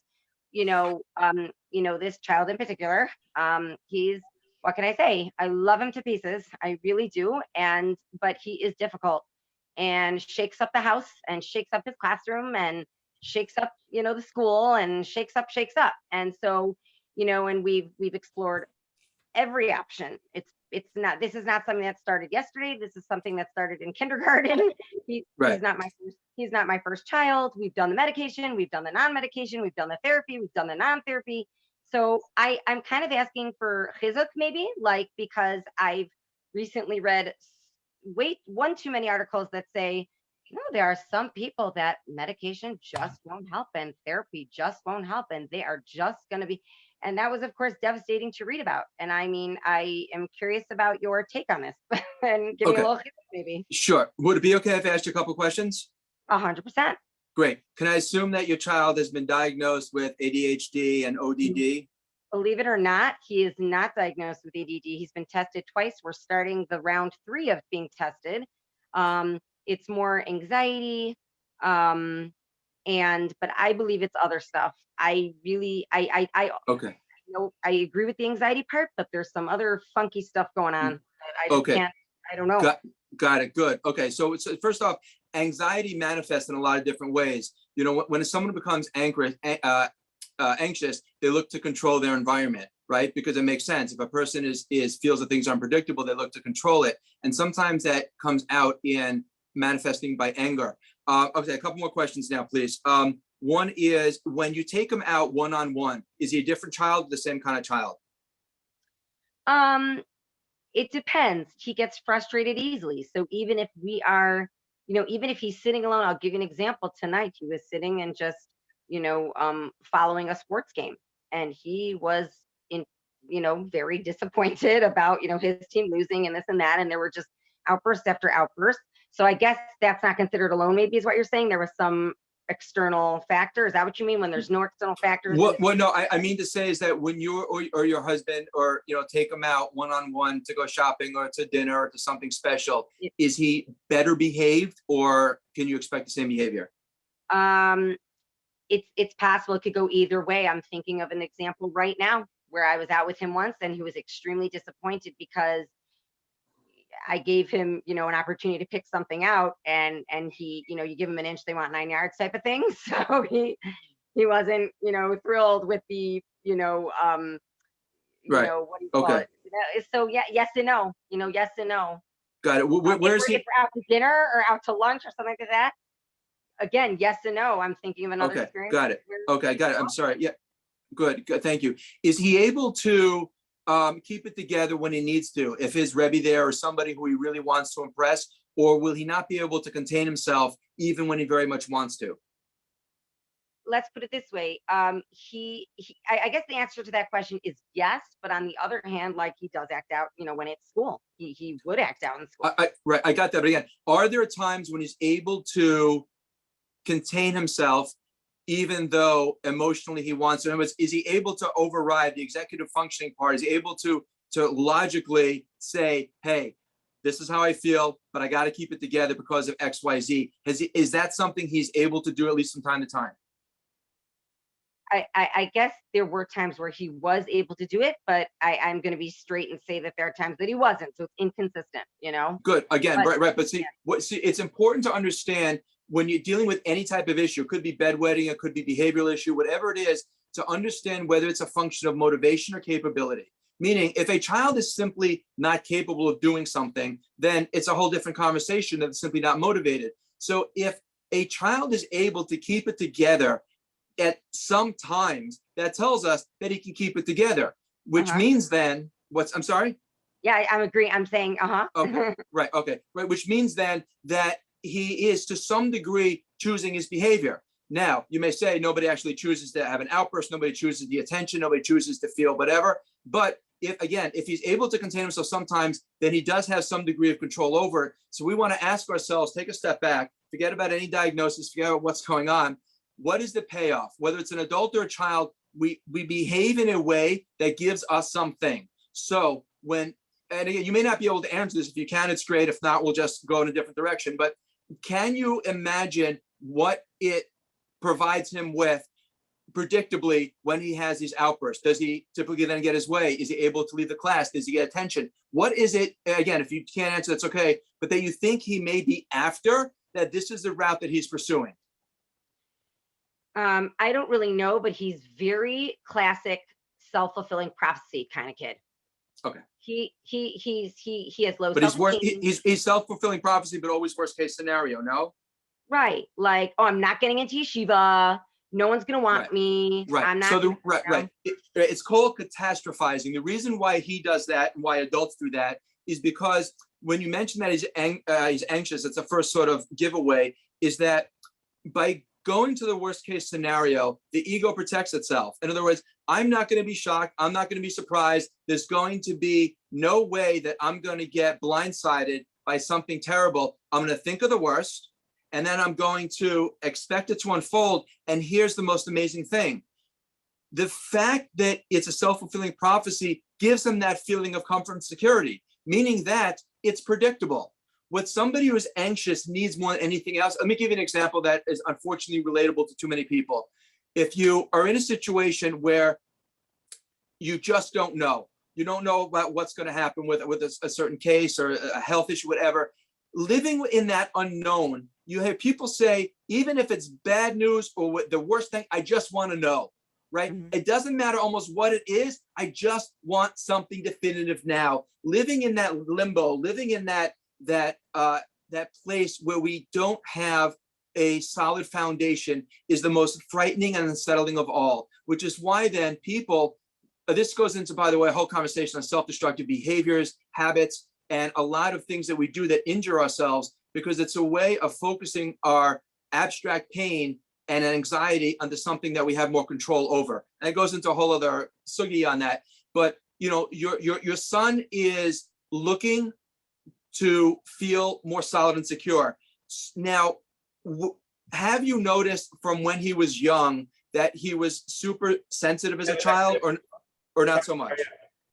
this child in particular, he's, what can I say? I love him to pieces. I really do. But he is difficult and shakes up the house and shakes up his classroom and shakes up, the school, and shakes up. And so, and we've explored every option. This is not something that started yesterday. This is something that started in kindergarten. Right. He's not my first child. We've done the medication, we've done the non-medication, we've done the therapy, we've done the non-therapy. So I'm kind of asking for chizuk maybe, because I've recently read one too many articles that say, there are some people that medication just won't help and therapy just won't help, and they are just going to be. And that was, of course, devastating to read about. And I mean, I am curious about your take on this and give me a little hint, maybe. Sure. Would it be okay if I asked you a couple questions? 100%. Great. Can I assume that your child has been diagnosed with ADHD and ODD? Believe it or not, he is not diagnosed with ADD. He's been tested twice. We're starting the round 3 of being tested. It's more anxiety, but I believe it's other stuff. I Okay. I agree with the anxiety part, but there's some other funky stuff going on that I just can't. I don't know. Got it. Good. Okay. So first off, anxiety manifests in a lot of different ways. When someone becomes anxious, they look to control their environment, right? Because it makes sense. If a person feels that things are unpredictable, they look to control it. And sometimes that comes out in manifesting by anger. Okay, a couple more questions now, please. One is, when you take him out one-on-one, is he a different child or the same kind of child? It depends. He gets frustrated easily. So even if even if he's sitting alone, I'll give you an example. Tonight, he was sitting and just, following a sports game, and he was very disappointed about, his team losing and this and that. And there were just outbursts after outbursts. So I guess that's not considered alone, maybe, is what you're saying. There was some external factor. Is that what you mean when there's no external factors? What no, I mean to say is that when you or your husband or take him out one-on-one to go shopping or to dinner or to something special, is he better behaved or can you expect the same behavior? It's possible it could go either way. I'm thinking of an example right now where I was out with him once and he was extremely disappointed because I gave him, an opportunity to pick something out, and he, you give him an inch, they want 9 yards type of thing. So he wasn't, thrilled with the, Right. what do you call Okay. it? So yeah, yes and no, yes and no. Got it. Where's he? If we're out to dinner or out to lunch or something like that, again, yes and no. I'm thinking of another Okay, experience. got it. Okay, got it. I'm sorry. Yeah, good. Thank you. Is he able to keep it together when he needs to? If his Rebbe there or somebody who he really wants to impress, or will he not be able to contain himself even when he very much wants to? Let's put it this way. I guess the answer to that question is yes, but on the other hand, like he does act out, when it's school, he would act out in school. Right, I got that. But again, are there times when he's able to contain himself even though emotionally he wants to? In other words, is he able to override the executive functioning part? Is he able to logically say, hey, this is how I feel, but I got to keep it together because of X, Y, Z? Is that something he's able to do at least from time to time? I guess there were times where he was able to do it, but I'm going to be straight and say that there are times that he wasn't. So it's inconsistent, Good. Again, But- right. But see, it's important to understand when you're dealing with any type of issue. It could be bedwetting, it could be behavioral issue, whatever it is, to understand whether it's a function of motivation or capability. Meaning, if a child is simply not capable of doing something, then it's a whole different conversation that's simply not motivated. So if a child is able to keep it together at some times, that tells us that he can keep it together, which means then I'm sorry? Yeah, I'm agreeing. I'm saying, Okay, right, okay, right, which means then that he is to some degree choosing his behavior. Now, you may say nobody actually chooses to have an outburst, nobody chooses the attention, nobody chooses to feel whatever. But if he's able to contain himself sometimes, then he does have some degree of control over it. So we want to ask ourselves, take a step back, forget about any diagnosis, forget about what's going on. What is the payoff? Whether it's an adult or a child, we behave in a way that gives us something. So and again, you may not be able to answer this. If you can, it's great. If not, we'll just go in a different direction. But can you imagine what it provides him with predictably when he has these outbursts? Does he typically then get his way? Is he able to leave the class? Does he get attention? What is it, again, if you can't answer, that's okay, but that you think he may be after, that this is the route that he's pursuing? I don't really know, but he's very classic self-fulfilling prophecy kind of kid. Okay. He has low But self-esteem. he's self-fulfilling prophecy, but always worst case scenario, no? Right. Like, oh, I'm not getting into yeshiva. No one's gonna want Right. me. Right. I'm not. So right. It's called catastrophizing. The reason why he does that and why adults do that is because when you mention that he's anxious, it's the first sort of giveaway, is that by going to the worst case scenario, the ego protects itself. In other words, I'm not going to be shocked. I'm not going to be surprised. There's going to be no way that I'm going to get blindsided by something terrible. I'm going to think of the worst, and then I'm going to expect it to unfold. And here's the most amazing thing. The fact that it's a self-fulfilling prophecy gives them that feeling of comfort and security, meaning that it's predictable. What somebody who is anxious needs more than anything else. Let me give you an example that is unfortunately relatable to too many people. If you are in a situation where you just don't know, you don't know about what's going to happen with a certain case or a health issue, whatever, living in that unknown, you have people say, even if it's bad news or the worst thing, I just want to know, right? Mhm. It doesn't matter almost what it is. I just want something definitive now. Living in that limbo, living in that place where we don't have a solid foundation is the most frightening and unsettling of all, which is why then people, this goes into, by the way, a whole conversation on self-destructive behaviors, habits, and a lot of things that we do that injure ourselves, because it's a way of focusing our abstract pain and anxiety onto something that we have more control over. And it goes into a whole other sugi on that. But your son is looking to feel more solid and secure. Now, have you noticed from when he was young that he was super sensitive as a child, or not so much?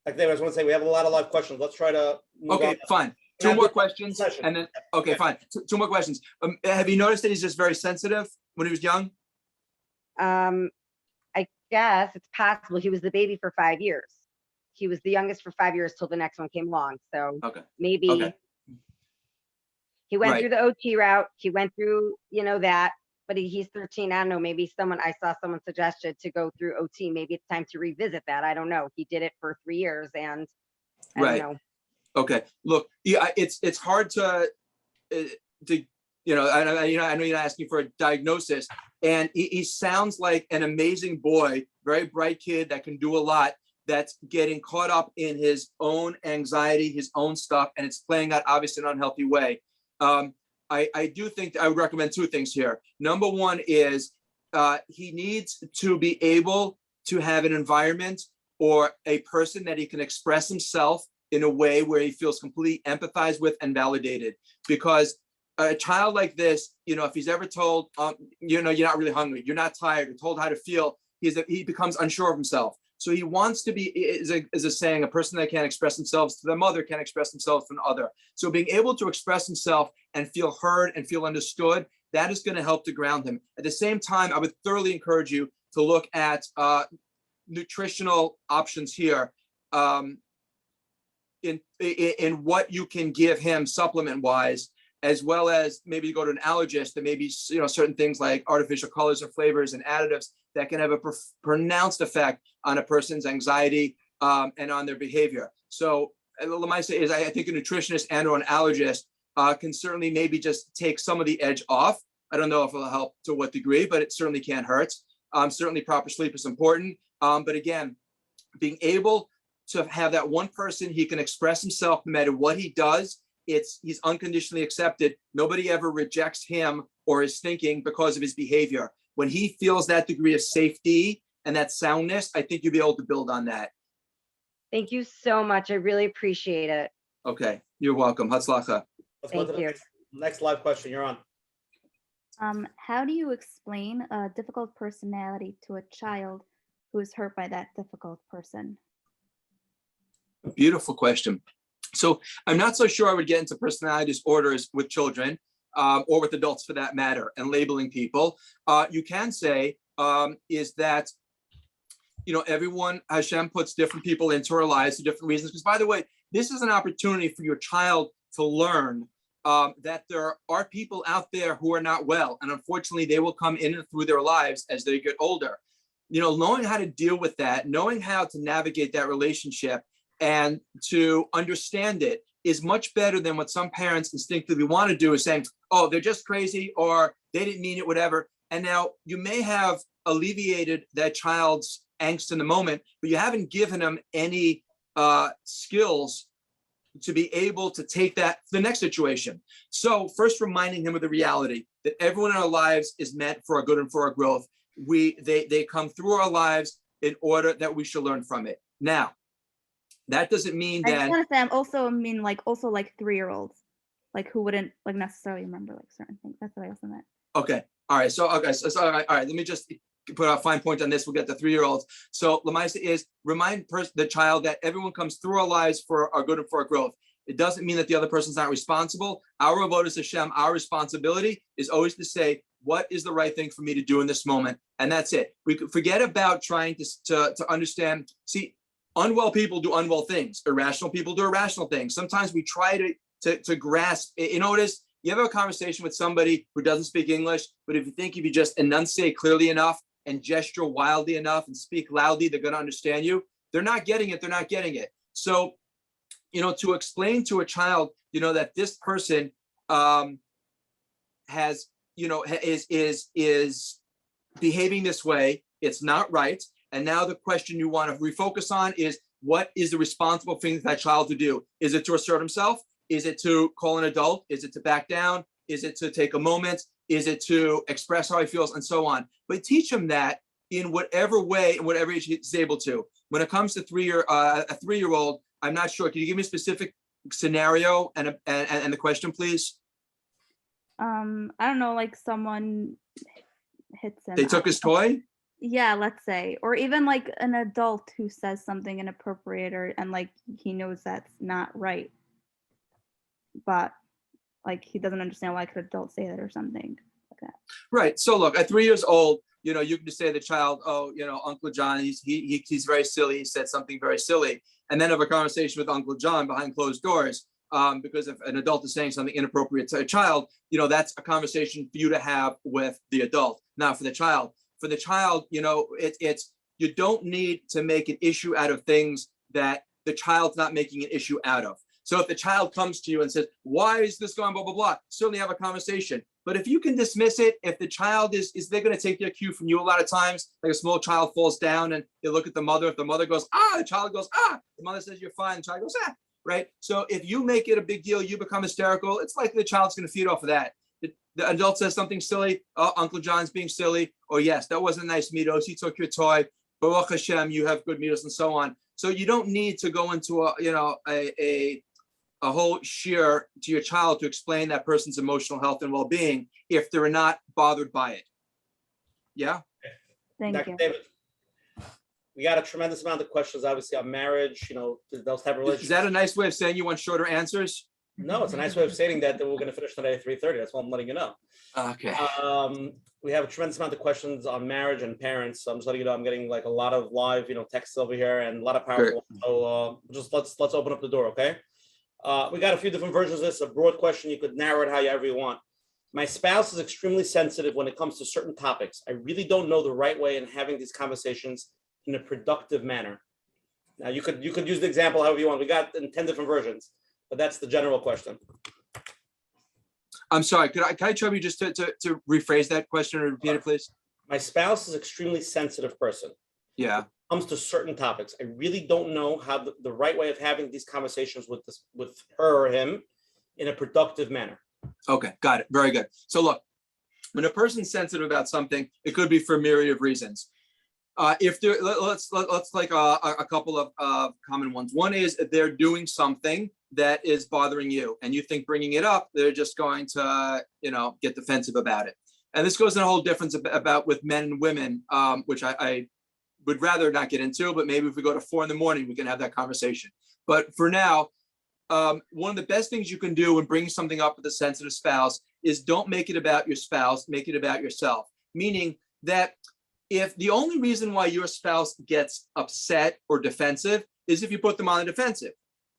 Like I was going to say, we have a lot of live questions. Let's try to move Okay, on. fine. Two more questions, and then, okay, fine. Two more questions. Have you noticed that he's just very sensitive when he was young? I guess it's possible. He was the baby for 5 years. He was the youngest for 5 years till the next one came along. So Okay. maybe Okay. he went Right. through the OT route. He went through, that, but he's 13. I don't know. Maybe I saw someone suggested to go through OT. Maybe it's time to revisit that. I don't know. He did it for 3 years, and I Right. don't know. Okay. Look, yeah, it's hard to I know you're not asking for a diagnosis, and he sounds like an amazing boy, very bright kid that can do a lot, that's getting caught up in his own anxiety, his own stuff, and it's playing out obviously in an unhealthy way. I do think I would recommend two things here. Number one is he needs to be able to have an environment or a person that he can express himself in a way where he feels completely empathized with and validated. Because a child like this, if he's ever told, you're not really hungry, you're not tired, or told how to feel, he becomes unsure of himself. So he wants to be, is a saying, a person that can't express themselves to their mother can't express themselves to another. So being able to express himself and feel heard and feel understood, that is going to help to ground him. At the same time, I would thoroughly encourage you to look at nutritional options here. In what you can give him supplement wise, as well as maybe go to an allergist, and maybe certain things like artificial colors or flavors and additives that can have a pronounced effect on a person's anxiety and on their behavior. So Lamaisa is, I think a nutritionist and or an allergist can certainly maybe just take some of the edge off. I don't know if it'll help to what degree, but it certainly can't hurt. Certainly proper sleep is important. But again, being able to have that one person, he can express himself no matter what he does. He's unconditionally accepted. Nobody ever rejects him or his thinking because of his behavior. When he feels that degree of safety and that soundness, I think you'll be able to build on that. Thank you so much. I really appreciate it. Okay, you're welcome. Hatzlacha. Let's go to the next live question. You're on. How do you explain a difficult personality to a child who is hurt by that difficult person? Beautiful question. So I'm not so sure I would get into personality disorders with children or with adults for that matter, and labeling people. You can say is that, everyone, Hashem puts different people into our lives for different reasons. Because by the way, this is an opportunity for your child to learn that there are people out there who are not well. And unfortunately, they will come in and through their lives as they get older. Knowing how to deal with that, knowing how to navigate that relationship and to understand it is much better than what some parents instinctively want to do, is saying, oh, they're just crazy, or they didn't mean it, whatever. And now you may have alleviated that child's angst in the moment, but you haven't given them any skills to be able to take that to the next situation. So first reminding him of the reality that everyone in our lives is meant for our good and for our growth. They come through our lives in order that we should learn from it. Now, that doesn't mean I that. just want to say, also like 3-year-olds, like who wouldn't like necessarily remember like certain things. That's what I also meant. Okay. All right. So all right. Let me just put a fine point on this. We'll get to 3-year-olds. So Lamaisa is remind the child that everyone comes through our lives for our good and for our growth. It doesn't mean that the other person's not responsible. Our avodas Hashem, our responsibility is always to say, what is the right thing for me to do in this moment? And that's it. We could forget about trying to understand. See, unwell people do unwell things. Irrational people do irrational things. Sometimes we try to grasp. You know what it is? You have a conversation with somebody who doesn't speak English, but if you just enunciate clearly enough and gesture wildly enough and speak loudly, they're going to understand you. They're not getting it. They're not getting it. So, to explain to a child, that this person has, is behaving this way. It's not right. And now the question you want to refocus on is, what is the responsible thing for that child to do? Is it to assert himself? Is it to call an adult? Is it to back down? Is it to take a moment? Is it to express how he feels, and so on? But teach him that in whatever way, in whatever age he's able to. When it comes to a 3-year-old, I'm not sure. Can you give me a specific scenario and the question, please? I don't know, like someone hits him. They took his toy? Yeah, let's say, or even like an adult who says something inappropriate, and like he knows that's not right, but like he doesn't understand why could adults say that or something like that. Right. So look, at 3 years old, you know, you can just say to the child, oh, you know, Uncle John, he's very silly. He said something very silly. And then have a conversation with Uncle John behind closed doors. Because if an adult is saying something inappropriate to a child, you know, that's a conversation for you to have with the adult, not for the child. For the child, you know, it's you don't need to make an issue out of things that the child's not making an issue out of. So if the child comes to you and says, why is this going, blah, blah, blah, certainly have a conversation. But if you can dismiss it, if the child is they're going to take their cue from you a lot of times, like a small child falls down and you look at the mother, if the mother goes, ah, the child goes, ah, the mother says, you're fine, the child goes, ah, right? So if you make it a big deal, you become hysterical, it's likely the child's going to feed off of that. The adult says something silly, oh, Uncle John's being silly, or yes, that wasn't nice mitos, he took your toy, Baruch Hashem, you have good mitos, and so on. So you don't need to go into a whole sheer to your child to explain that person's emotional health and well-being if they're not bothered by it. Yeah. Thank Dr. you. David, we got a tremendous amount of questions, obviously, on marriage, you know, those type of relationships. Is that a nice way of saying you want shorter answers? No, it's a nice way of stating that we're going to finish today at 3:30. That's what I'm letting you know. Okay. We have a tremendous amount of questions on marriage and parents. So I'm just letting you know I'm getting like a lot of live, you know, texts over here and a lot of powerful. So just let's open up the door, okay? We got a few different versions of this. A broad question. You could narrow it however you want. My spouse is extremely sensitive when it comes to certain topics. I really don't know the right way in having these conversations in a productive manner. Now you could use the example however you want. We got in 10 different versions, but that's the general question. I'm sorry. Can I trouble you just to rephrase that question or repeat it, please? My spouse is an extremely sensitive person. Yeah. Comes to certain topics. I really don't know how the right way of having these conversations with her or him in a productive manner. Okay, got it. Very good. So look, when a person's sensitive about something, it could be for a myriad of reasons. If they're, let's like a couple of common ones. One is they're doing something that is bothering you, and you think bringing it up, they're just going to, you know, get defensive about it. And this goes in a whole difference about with men and women, which I would rather not get into, but maybe if we go to 4 a.m, we can have that conversation. But for now, one of the best things you can do when bringing something up with a sensitive spouse is don't make it about your spouse, make it about yourself. Meaning that if the only reason why your spouse gets upset or defensive is if you put them on the defensive,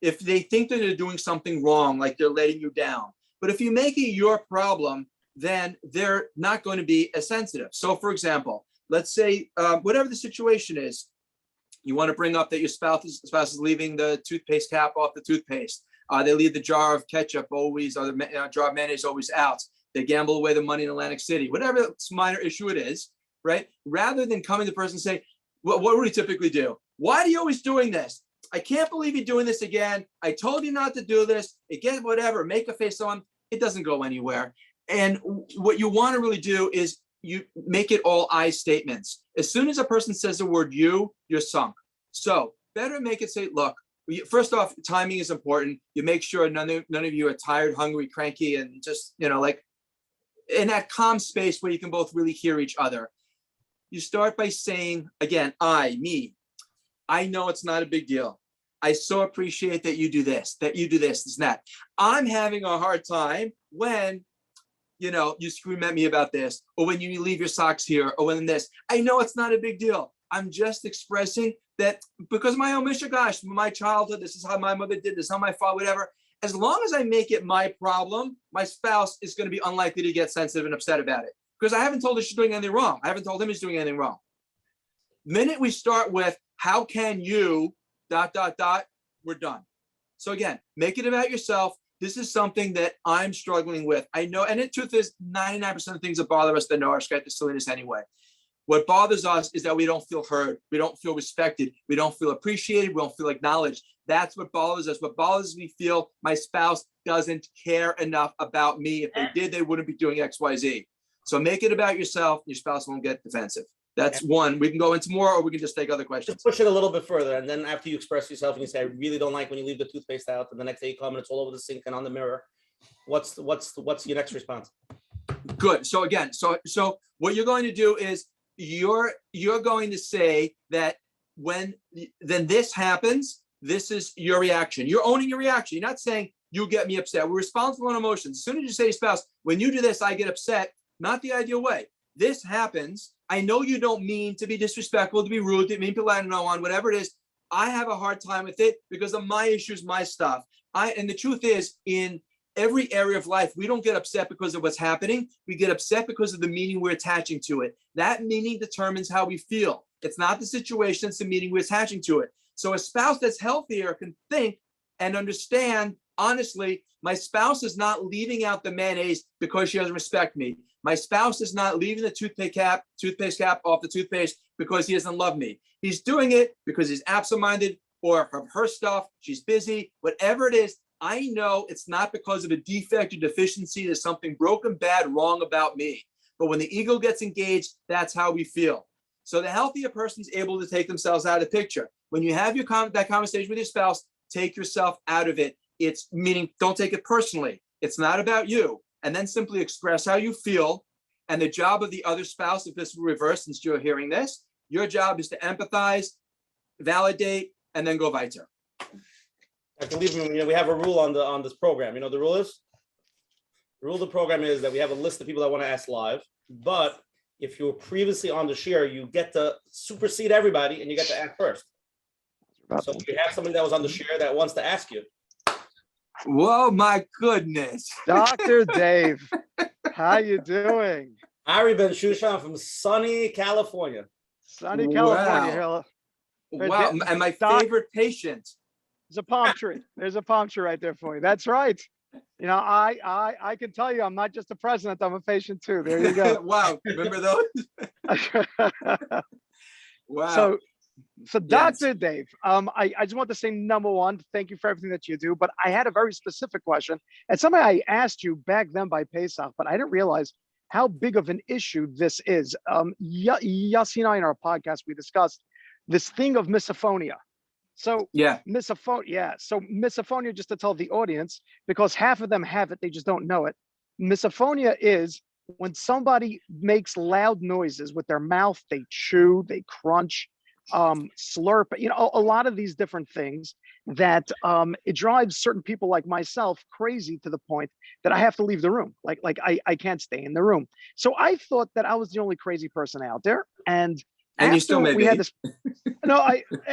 if they think that they're doing something wrong, like they're letting you down. But if you make it your problem, then they're not going to be as sensitive. So for example, let's say whatever the situation is, you want to bring up that your spouse is leaving the toothpaste cap off the toothpaste. They leave the jar of ketchup always, or the jar of mayonnaise always out. They gamble away the money in Atlantic City, whatever minor issue it is, right? Rather than coming to the person and say, what would we typically do? Why are you always doing this? I can't believe you're doing this again. I told you not to do this. Again, whatever, make a face on. It doesn't go anywhere. And what you want to really do is you make it all I statements. As soon as a person says the word you're sunk. So better make it say, look, first off, timing is important. You make sure none of you are tired, hungry, cranky, and just, you know, like in that calm space where you can both really hear each other. You start by saying, again, me. I know it's not a big deal. I so appreciate that you do this, this, and that. I'm having a hard time when, you know, you scream at me about this, or when you leave your socks here, or when this. I know it's not a big deal. I'm just expressing that because my own mishigash, my childhood, this is how my mother did this, how my father, whatever. As long as I make it my problem, my spouse is going to be unlikely to get sensitive and upset about it. Because I haven't told her she's doing anything wrong. I haven't told him he's doing anything wrong. The minute we start with, how can you, ... we're done. So again, make it about yourself. This is something that I'm struggling with. I know, and the truth is 99% of things that bother us, that know our the silliness anyway. What bothers us is that we don't feel heard. We don't feel respected. We don't feel appreciated. We don't feel acknowledged. That's what bothers us. What bothers me, feel my spouse doesn't care enough about me. If they did, they wouldn't be doing X, Y, Z. So make it about yourself. Your spouse won't get defensive. That's one. We can go into more, or we can just take other questions. Just push it a little bit further. And then after you express yourself and you say, I really don't like when you leave the toothpaste out, and the next day you come and it's all over the sink and on the mirror. What's your next response? Good. So again, so what you're going to do is you're going to say that when then this happens, this is your reaction. You're owning your reaction. You're not saying you get me upset. We're responsible on emotions. As soon as you say spouse, when you do this, I get upset. Not the ideal way. This happens. I know you don't mean to be disrespectful, to be rude, to be polite, and so on, whatever it is. I have a hard time with it because of my issues, my stuff. And the truth is, in every area of life, we don't get upset because of what's happening. We get upset because of the meaning we're attaching to it. That meaning determines how we feel. It's not the situation, it's the meaning we're attaching to it. So a spouse that's healthier can think and understand, honestly, my spouse is not leaving out the mayonnaise because she doesn't respect me. My spouse is not leaving the toothpaste cap off the toothpaste because he doesn't love me. He's doing it because he's absent-minded or from her stuff, she's busy, whatever it is. I know it's not because of a defect or deficiency. There's something broken, bad, wrong about me. But when the ego gets engaged, that's how we feel. So the healthier person's able to take themselves out of the picture. When you have that conversation with your spouse, take yourself out of it. It's meaning, don't take it personally. It's not about you. And then simply express how you feel. And the job of the other spouse, if this were reversed, since you're hearing this, your job is to empathize, validate, and then go weiter. Dr. Lieberman, we have a rule on this program. The rule is? The rule of the program is that we have a list of people that want to ask live, but if you were previously on the share, you get to supersede everybody and you get to ask first. So if you have somebody that was on the share that wants to ask you. Whoa, my goodness. Dr. Dave, how you doing? Ari Ben Shushan from sunny California. Sunny California. Wow. Here. Wow, and my favorite patient. There's a palm tree. There's a palm tree right there for you. That's right. I can tell you, I'm not just a president, I'm a patient too. There you go. Wow, remember those? Wow. So Dr. Dave, I just want to say, number one, thank you for everything that you do, but I had a very specific question. And something I asked you back then by Pesach, but I didn't realize how big of an issue this is. Yossi and I in our podcast, we discussed this thing of misophonia. So misophonia, just to tell the audience, because half of them have it, they just don't know it. Misophonia is when somebody makes loud noises with their mouth, they chew, they crunch, slurp, a lot of these different things that it drives certain people like myself crazy to the point that I have to leave the room. Like I can't stay in the room. So I thought that I was the only crazy person out there. And you still may be. Had this,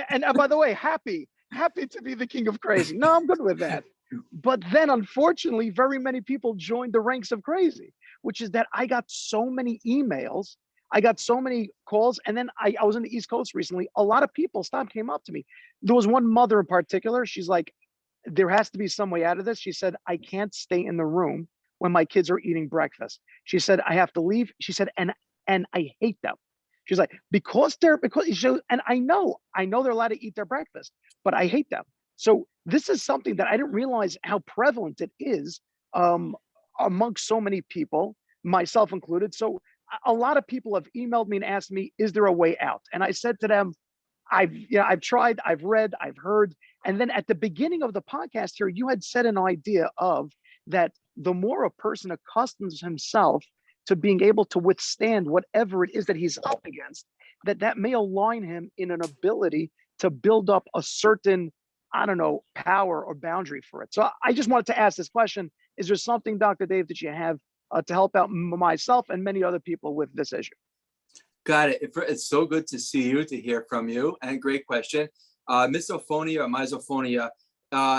and by the way, happy to be the king of crazy. No, I'm good with that. But then unfortunately, very many people joined the ranks of crazy, which is that I got so many emails, I got so many calls, and then I was in the East Coast recently. A lot of people came up to me. There was one mother in particular. She's like, there has to be some way out of this. She said, I can't stay in the room when my kids are eating breakfast. She said, I have to leave. She said, and I hate them. She's like, and I know they're allowed to eat their breakfast, but I hate them. So this is something that I didn't realize how prevalent it is amongst so many people, myself included. So a lot of people have emailed me and asked me, is there a way out? And I said to them, I've tried, I've read, I've heard. And then at the beginning of the podcast here, you had said an idea of that the more a person accustoms himself to being able to withstand whatever it is that he's up against, that may align him in an ability to build up a certain, power or boundary for it. So I just wanted to ask this question. Is there something, Dr. Dave, that you have to help out myself and many other people with this issue? Got it. It's so good to see you, to hear from you, and great question. Misophonia or misophonia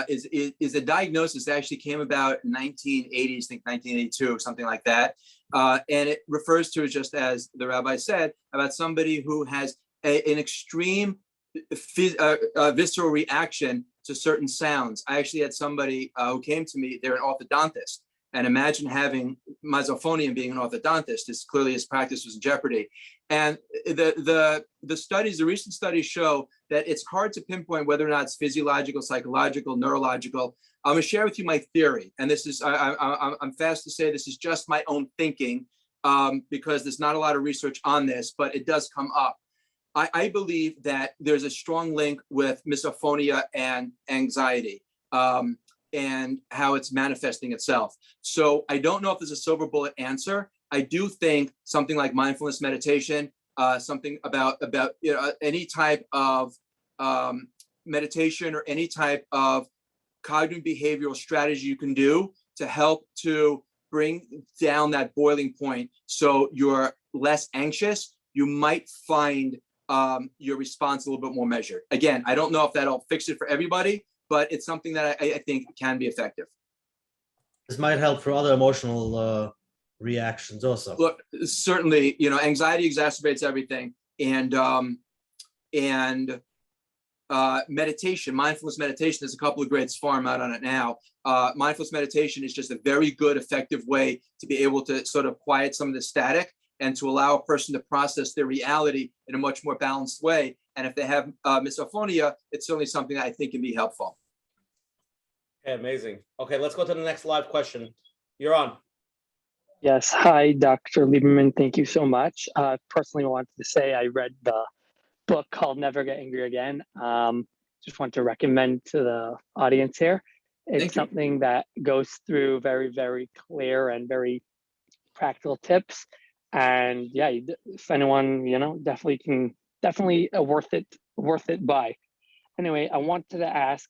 is a diagnosis that actually came about in 1980s, I think 1982, something like that. And it refers to, just as the rabbi said, about somebody who has an extreme visceral reaction to certain sounds. I actually had somebody who came to me, they're an orthodontist. And imagine having misophonia and being an orthodontist. Is clearly his practice was in jeopardy. And the recent studies show that it's hard to pinpoint whether or not it's physiological, psychological, neurological. I'm gonna share with you my theory. And this is, I'm fast to say this is just my own thinking because there's not a lot of research on this, but it does come up. I believe that there's a strong link with misophonia and anxiety. and how it's manifesting itself. So I don't know if there's a silver bullet answer. I do think something like mindfulness meditation, something about any type of meditation or any type of cognitive behavioral strategy you can do to help to bring down that boiling point so you're less anxious, you might find your response a little bit more measured. Again, I don't know if that'll fix it for everybody, but it's something that I think can be effective. This might help for other emotional reactions also. Look, certainly, anxiety exacerbates everything, and meditation, mindfulness meditation, there's a couple of great farm out on it now. Mindfulness meditation is just a very good, effective way to be able to sort of quiet some of the static and to allow a person to process their reality in a much more balanced way. And if they have misophonia, it's certainly something that I think can be helpful. Okay, amazing. Okay, let's go to the next live question. You're on. Yes. Hi, Dr. Lieberman. Thank you so much. Personally wanted to say I read the book called Never Get Angry Again. Just want to recommend to the audience here. It's something that goes through very, very clear and very practical tips. And yeah, if anyone, definitely worth it buy. Anyway, I wanted to ask,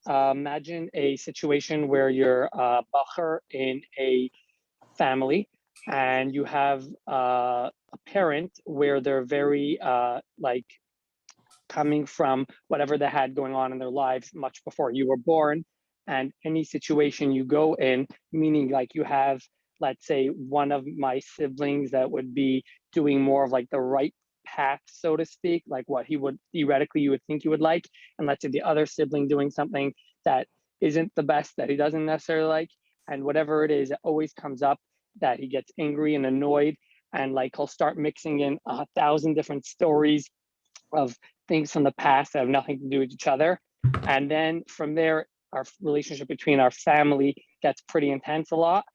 imagine a situation where you're a bacher in a family and you have a parent where they're very coming from whatever they had going on in their lives much before you were born, and any situation you go in, meaning like you have, let's say, one of my siblings that would be doing more of like the right path, so to speak, like what he would theoretically you would think he would like, and let's say the other sibling doing something that isn't the best, that he doesn't necessarily like, and whatever it is, it always comes up that he gets angry and annoyed, and like he'll start mixing in 1,000 different stories of things from the past that have nothing to do with each other. And then from there, our relationship between our family gets pretty intense a lot.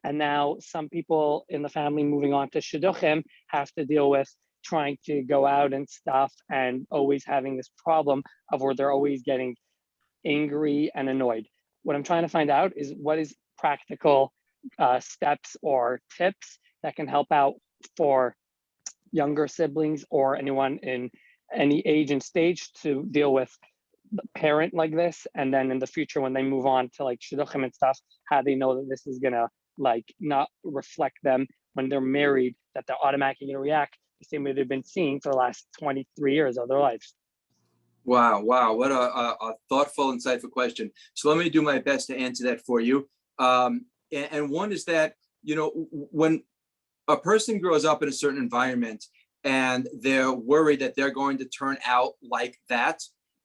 And now some people in the family moving on to shidduchim have to deal with trying to go out and stuff and always having this problem of where they're always getting angry and annoyed. What I'm trying to find out is what is practical steps or tips that can help out for younger siblings or anyone in any age and stage to deal with the parent like this, and then in the future when they move on to like shidduchim and stuff, how they know that this is gonna like not reflect them when they're married, that they're automatically gonna react the same way they've been seeing for the last 23 years of their lives. Wow, what a thoughtful, insightful question. So let me do my best to answer that for you. And one is that, when a person grows up in a certain environment and they're worried that they're going to turn out like that,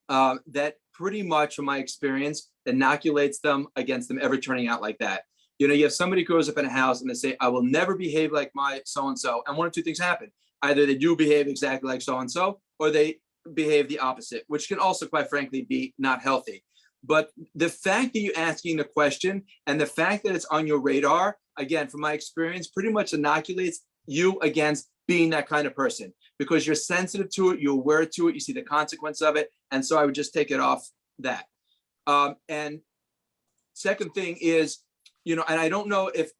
that pretty much, from my experience, inoculates them against them ever turning out like that. You have somebody who grows up in a house and they say, I will never behave like my so-and-so. And one of two things happen. Either they do behave exactly like so-and-so, or they behave the opposite, which can also, quite frankly, be not healthy. But the fact that you're asking the question and the fact that it's on your radar, again, from my experience, pretty much inoculates you against being that kind of person, because you're sensitive to it, you're aware to it, you see the consequence of it. And so I would just take it off that. And second thing is, and I don't know if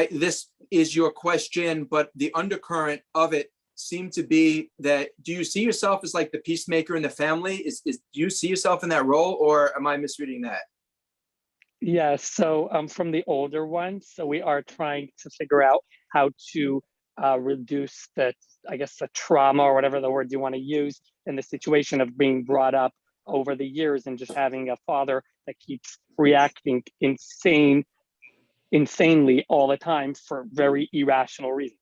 this is your question, but the undercurrent of it seemed to be that, do you see yourself as like the peacemaker in the family? Do you see yourself in that role, or am I misreading that? Yeah, so from the older ones, so we are trying to figure out how to reduce the trauma, or whatever the word you want to use, in the situation of being brought up over the years and just having a father that keeps reacting insanely all the time for very irrational reasons.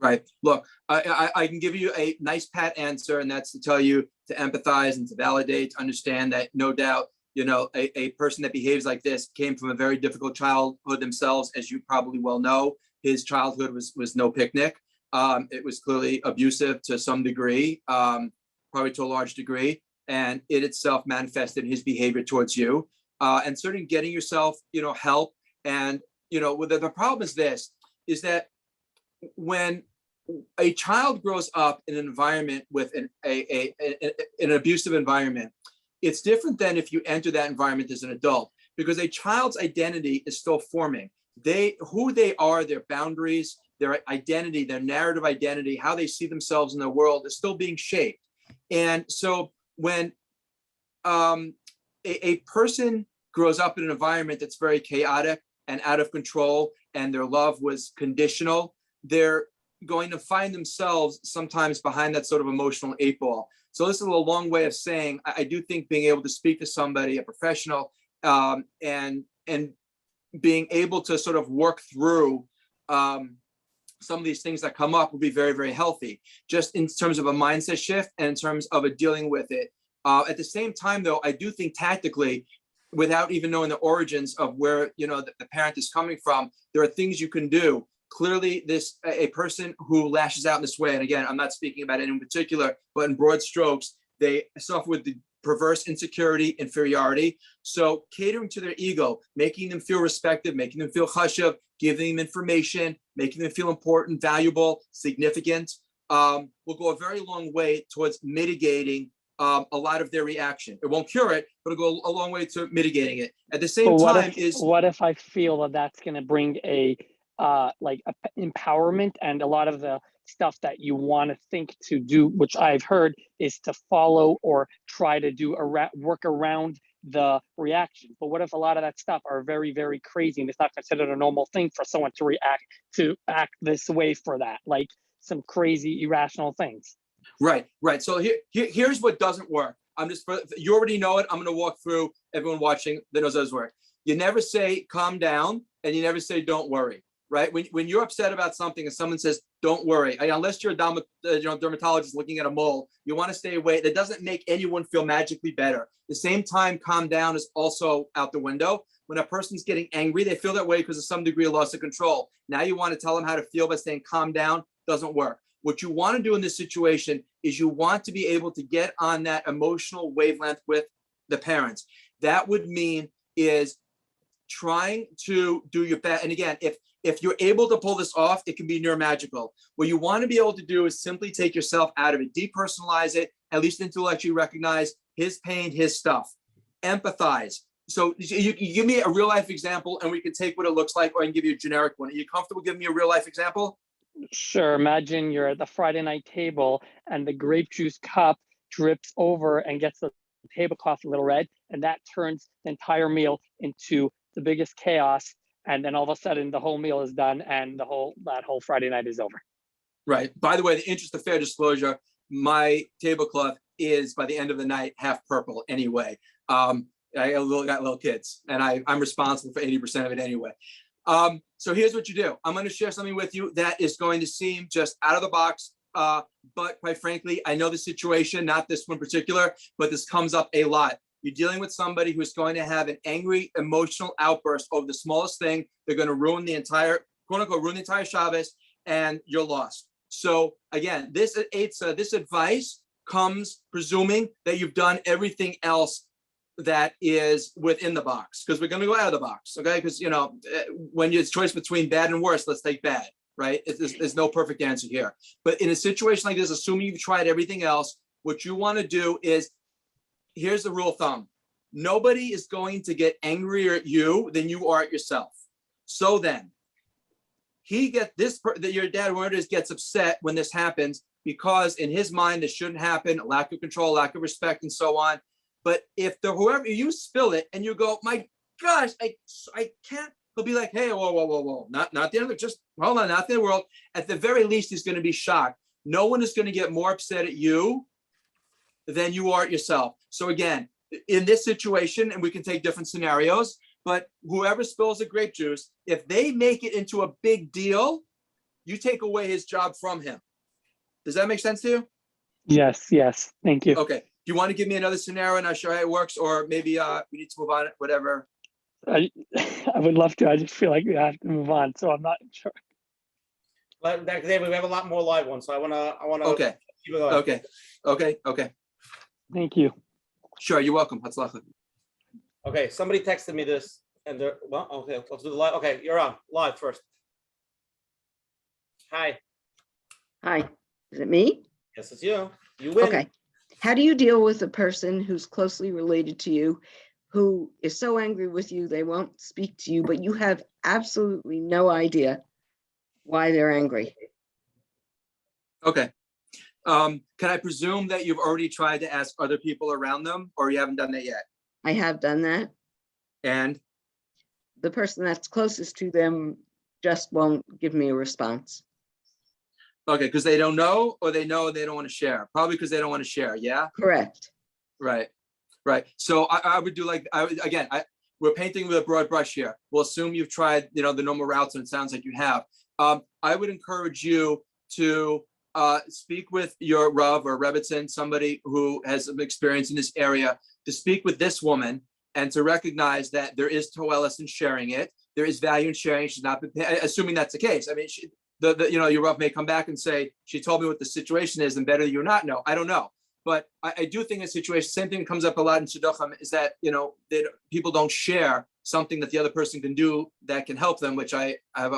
Right. Look, I can give you a nice pat answer, and that's to tell you to empathize and to validate, to understand that no doubt, a person that behaves like this came from a very difficult childhood themselves, as you probably well know. His childhood was no picnic. It was clearly abusive to some degree, probably to a large degree, and it itself manifested his behavior towards you. And certainly getting yourself, help. And, the problem is this, is that when a child grows up in an environment with an abusive environment, It's different than if you enter that environment as an adult, because a child's identity is still forming. Who they are, their boundaries, their identity, their narrative identity, how they see themselves in the world is still being shaped. And so when a person grows up in an environment that's very chaotic and out of control, and their love was conditional, they're going to find themselves sometimes behind that sort of emotional 8-ball. So this is a long way of saying, I do think being able to speak to somebody, a professional, and being able to sort of work through some of these things that come up will be very, very healthy, just in terms of a mindset shift and in terms of dealing with it. At the same time, though, I do think tactically, without even knowing the origins of where the parent is coming from, there are things you can do. Clearly, a person who lashes out in this way, and again, I'm not speaking about it in particular, but in broad strokes, they suffer with the perverse insecurity, inferiority. So catering to their ego, making them feel respected, making them feel chashuv, giving them information, making them feel important, valuable, significant, will go a very long way towards mitigating a lot of their reaction. It won't cure it, but it'll go a long way to mitigating it. At the same time, what if I feel that that's going to bring a empowerment, and a lot of the stuff that you want to think to do, which I've heard, is to follow or try to do work around the reaction. But what if a lot of that stuff are very, very crazy, and it's not considered a normal thing for someone to act this way for that, like some crazy irrational things? Right. So here's what doesn't work. You already know it. I'm going to walk through, everyone watching that knows those work. You never say calm down, and you never say don't worry. Right? When you're upset about something and someone says, don't worry, unless you're a dermatologist looking at a mole, you want to stay away. That doesn't make anyone feel magically better. At the same time, calm down is also out the window. When a person's getting angry, they feel that way because of some degree of loss of control. Now you want to tell them how to feel by saying calm down, doesn't work. What you want to do in this situation is you want to be able to get on that emotional wavelength with the parents. That would mean is trying to do your best. And again, if you're able to pull this off, it can be near magical. What you want to be able to do is simply take yourself out of it, depersonalize it, at least intellectually recognize his pain, his stuff, empathize. So you give me a real life example and we can take what it looks like, or I can give you a generic one. Are you comfortable giving me a real life example? Sure. Imagine you're at the Friday night table and the grape juice cup drips over and gets the tablecloth a little red, and that turns the entire meal into the biggest chaos. And then all of a sudden the whole meal is done and that whole Friday night is over. Right. By the way, in the interest of fair disclosure, my tablecloth is by the end of the night half purple anyway. I got little kids, and I'm responsible for 80% of it anyway. So here's what you do. I'm going to share something with you that is going to seem just out of the box. But quite frankly, I know the situation, not this one in particular, but this comes up a lot. You're dealing with somebody who's going to have an angry, emotional outburst over the smallest thing. They're going to ruin the entire, quote unquote, ruin the entire Shabbos, and you're lost. So again, this advice comes presuming that you've done everything else that is within the box, because we're going to go out of the box, okay? Because when it's choice between bad and worse, let's take bad, right? There's no perfect answer here. But in a situation like this, assuming you've tried everything else, what you want to do is, here's the rule of thumb. Nobody is going to get angrier at you than you are at yourself. So then, your dad, whoever it is, gets upset when this happens because in his mind, this shouldn't happen, lack of control, lack of respect, and so on. But if whoever you spill it and you go, my gosh, I can't, he'll be like, hey, whoa, not the end of it, just hold on, not the end of the world. At the very least, he's going to be shocked. No one is going to get more upset at you than you are at yourself. So again, in this situation, and we can take different scenarios, but whoever spills the grape juice, if they make it into a big deal, you take away his job from him. Does that make sense to you? Yes. Thank you. Okay. Do you want to give me another scenario and I'll show how it works? Or maybe we need to move on, whatever. I would love to. I just feel like we have to move on, so I'm not sure. But David, we have a lot more live ones, so I want to. Okay. Keep it going. Okay. Thank you. Sure, you're welcome. Hatzlacha. Okay, somebody texted me this, and okay, let's do the live. Okay, you're on live first. Hi. Hi, is it me? Yes, it's you. You win. Okay. How do you deal with a person who's closely related to you, who is so angry with you, they won't speak to you, but you have absolutely no idea why they're angry? Okay. Can I presume that you've already tried to ask other people around them, or you haven't done that yet? I have done that. And The person that's closest to them just won't give me a response. okay, because they don't know, or they know they don't want to share. Probably because they don't want to share. Yeah. Correct. Right. Right. So I would do like we're painting with a broad brush here. We'll assume you've tried, the normal routes, and it sounds like you have. I would encourage you to speak with your Rav or Rebbitzin, somebody who has some experience in this area, to speak with this woman and to recognize that there is toelis in sharing it. There is value in sharing. She's not, assuming that's the case. I mean, your Rav may come back and say, she told me what the situation is, and better you not know. I don't know. But I do think in a situation, same thing that comes up a lot in Shidduchim is that, people don't share something that the other person can do that can help them, which I have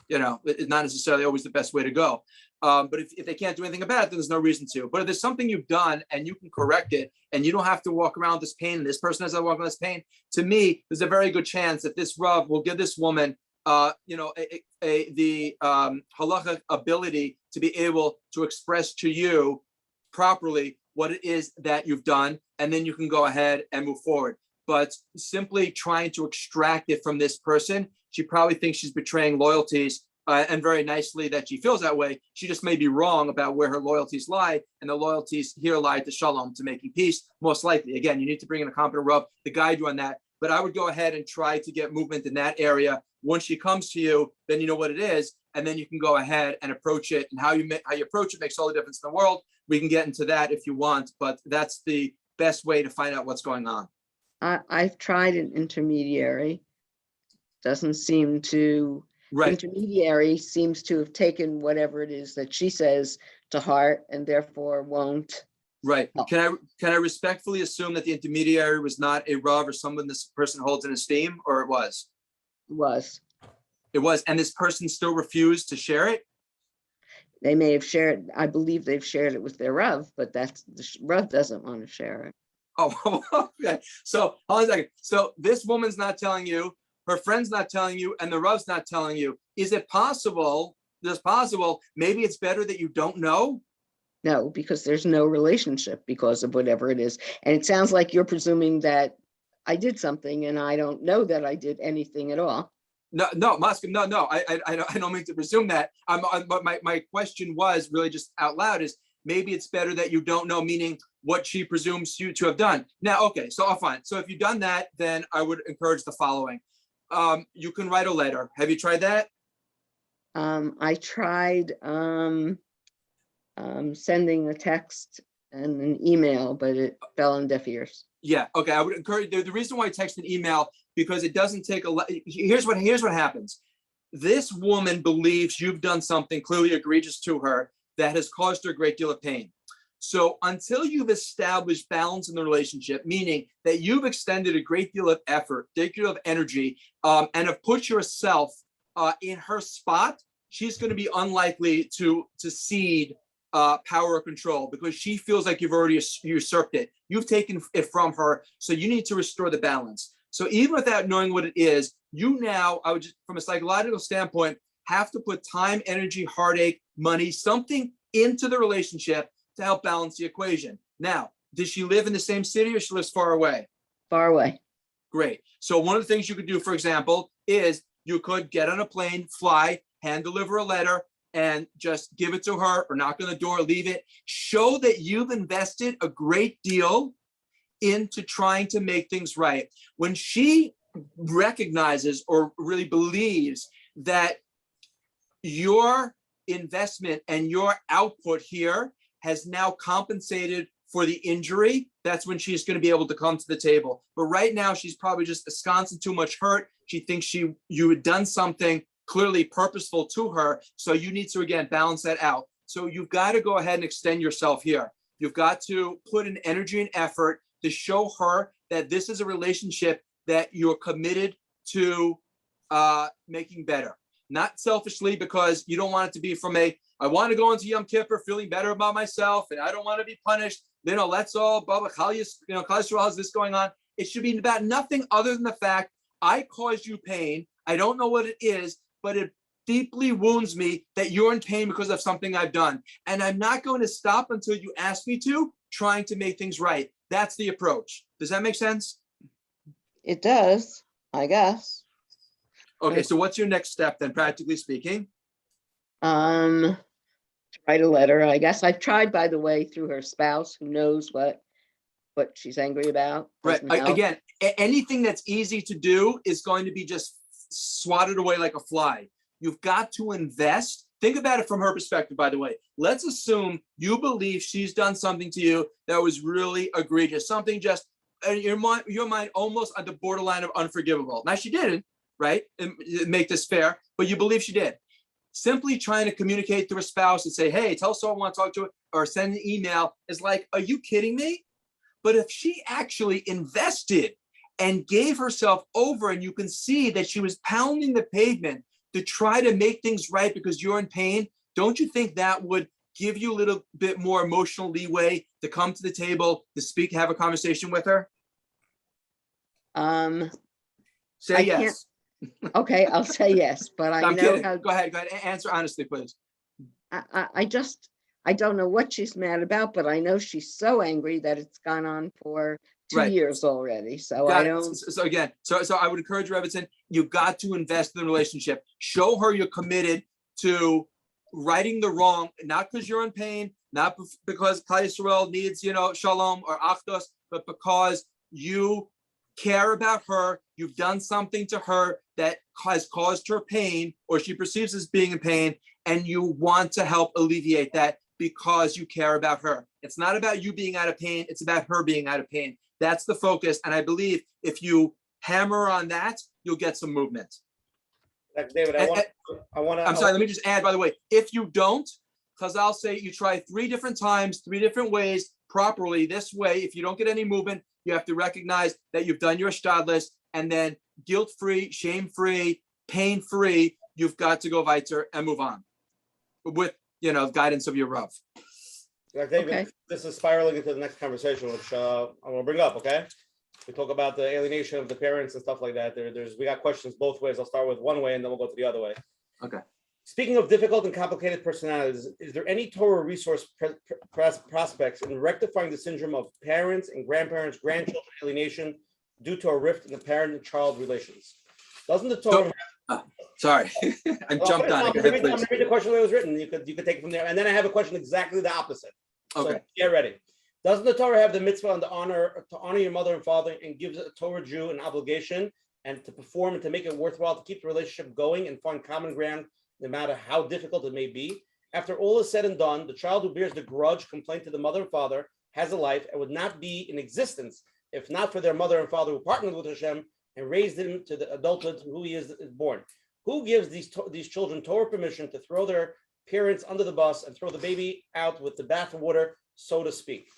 it's not necessarily always the best way to go. But if they can't do anything about it, then there's no reason to. But if there's something you've done and you can correct it, and you don't have to walk around with this pain, and this person has to walk around with this pain, to me, there's a very good chance that this Rav will give this woman, the halachic ability to be able to express to you properly what it is that you've done, and then you can go ahead and move forward. But simply trying to extract it from this person, she probably thinks she's betraying loyalties, and very nicely that she feels that way. She just may be wrong about where her loyalties lie, and the loyalties here lie to shalom, to making peace, most likely. Again, you need to bring in a competent Rav to guide you on that. But I would go ahead and try to get movement in that area. Once she comes to you, then you know what it is, and then you can go ahead and approach it. And how you approach it makes all the difference in the world. We can get into that if you want, but that's the best way to find out what's going on. I've tried an intermediary. Doesn't seem to. Right. Intermediary seems to have taken whatever it is that she says to heart, and therefore won't. Right. help. Can I respectfully assume that the intermediary was not a Rav or someone this person holds in esteem, or it was? Was. It was, and this person still refused to share it? They may have shared, I believe they've shared it with their Rav, but that's the Rav doesn't want to share it. Oh, okay. So hold on a second. So this woman's not telling you, her friend's not telling you, and the Rav's not telling you. Is it possible? Maybe it's better that you don't know? No, because there's no relationship because of whatever it is. And it sounds like you're presuming that I did something and I don't know that I did anything at all. No, Moscow, no. I don't mean to presume that. But my question was really just out loud is, maybe it's better that you don't know, meaning what she presumes you to have done. Now, okay, so fine. So if you've done that, then I would encourage the following. You can write a letter. Have you tried that? I tried sending a text and an email, but it fell on deaf ears. Yeah, okay. I would encourage, the reason why I text an email, because it doesn't take a lot. Here's what happens. This woman believes you've done something clearly egregious to her that has caused her a great deal of pain. So until you've established balance in the relationship, meaning that you've extended a great deal of effort, a great deal of energy, and have put yourself in her spot, she's going to be unlikely to cede power or control, because she feels like you've already usurped it. You've taken it from her, so you need to restore the balance. So even without knowing what it is, you now, I would just, from a psychological standpoint, have to put time, energy, heartache, money, something into the relationship to help balance the equation. Now, does she live in the same city or she lives far away? Far away. Great. So one of the things you could do, for example, is you could get on a plane, fly, hand deliver a letter, and just give it to her or knock on the door, leave it. Show that you've invested a great deal into trying to make things right. When she recognizes or really believes that your investment and your output here has now compensated for the injury, that's when she's going to be able to come to the table. But right now, she's probably just ensconced in too much hurt. She thinks you had done something clearly purposeful to her. So you need to, again, balance that out. So you've got to go ahead and extend yourself here. You've got to put in energy and effort to show her that this is a relationship that you're committed to making better. Not selfishly, because you don't want it to be from I want to go into Yom Kippur feeling better about myself and I don't want to be punished. let's all, blah, blah, Klal Yisrael has this going on. It should be about nothing other than the fact I caused you pain. I don't know what it is, but it deeply wounds me that you're in pain because of something I've done. And I'm not going to stop until you ask me to, trying to make things right. That's the approach. Does that make sense? It does, I guess. Okay, so what's your next step then, practically speaking? To write a letter, I guess. I've tried, by the way, through her spouse, who knows what she's angry about. Right. Doesn't help. Again, anything that's easy to do is going to be just swatted away like a fly. You've got to invest. Think about it from her perspective, by the way. Let's assume you believe she's done something to you that was really egregious, something just in your mind almost at the borderline of unforgivable. Now, she didn't, right? And make this fair, but you believe she did. Simply trying to communicate to a spouse and say, hey, tell someone I want to talk to her, or send an email is like, are you kidding me? But if she actually invested and gave herself over, and you can see that she was pounding the pavement to try to make things right because you're in pain, don't you think that would give you a little bit more emotional leeway to come to the table, to speak, have a conversation with her? Say I yes. Okay, I'll say yes, but I I'm know kidding. how. Go ahead. Answer honestly, please. I don't know what she's mad about, but I know she's so angry that it's gone on for 2 Right. years already. So Got I it. don't. So again, so I would encourage you, Everton, you got to invest in the relationship. Show her you're committed to righting the wrong, not because you're in pain, not because Klal Yisrael needs, shalom or achdus, but because you care about her. You've done something to her that has caused her pain, or she perceives as being in pain, and you want to help alleviate that because you care about her. It's not about you being out of pain. It's about her being out of pain. That's the focus. And I believe if you hammer on that, you'll get some movement. David, I'm sorry, let me just add, by the way, if you don't, Chazal say you try 3 different times, 3 different ways, properly this way. If you don't get any movement, you have to recognize that you've done your shtadlis, and then guilt-free, shame-free, pain-free, you've got to go weiter and move on with, guidance of your Rav. David, Okay. this is spiraling into the next conversation, which I will bring up, okay? We talk about the alienation of the parents and stuff like that. We got questions both ways. I'll start with one way and then we'll go to the other way. Okay. Speaking of difficult and complicated personalities, is there any Torah resource prospects in rectifying the syndrome of parents and grandparents, grandchildren alienation due to a rift in the parent and child relations? Doesn't the Torah... Sorry, I jumped on it. Go ahead, I'm going please. to read the question that was written. You could take it from there. And then I have a question exactly the opposite. Okay. So get ready. Doesn't the Torah have the mitzvah and the honor to honor your mother and father, and gives a Torah Jew an obligation and to perform and to make it worthwhile to keep the relationship going and find common ground no matter how difficult it may be? After all is said and done, the child who bears the grudge complaint to the mother and father has a life and would not be in existence if not for their mother and father who partnered with Hashem and raised him to the adulthood who he is born. Who gives these children Torah permission to throw their parents under the bus and throw the baby out with the bathwater, so to speak?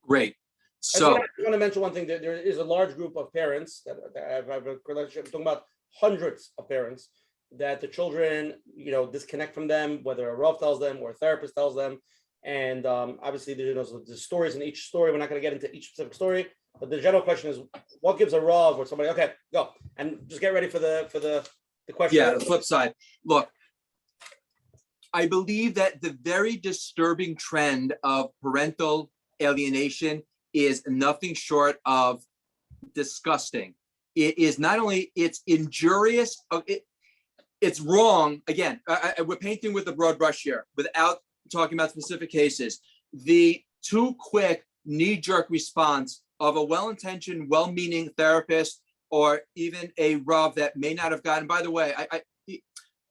Great. I So, want to mention one thing. There is a large group of parents that have a relationship. I'm talking about hundreds of parents that the children, disconnect from them, whether a Rav tells them or a therapist tells them. And obviously, the stories in each story. We're not going to get into each specific story, but the general question is, what gives a Rav or somebody? Okay, go and just get ready for the question. yeah, the flip side. Look, I believe that the very disturbing trend of parental alienation is nothing short of disgusting. It is not only, it's injurious, it's wrong. Again, we're painting with a broad brush here without talking about specific cases. The too quick knee-jerk response of a well-intentioned, well-meaning therapist or even a Rav that may not have gotten, by the way,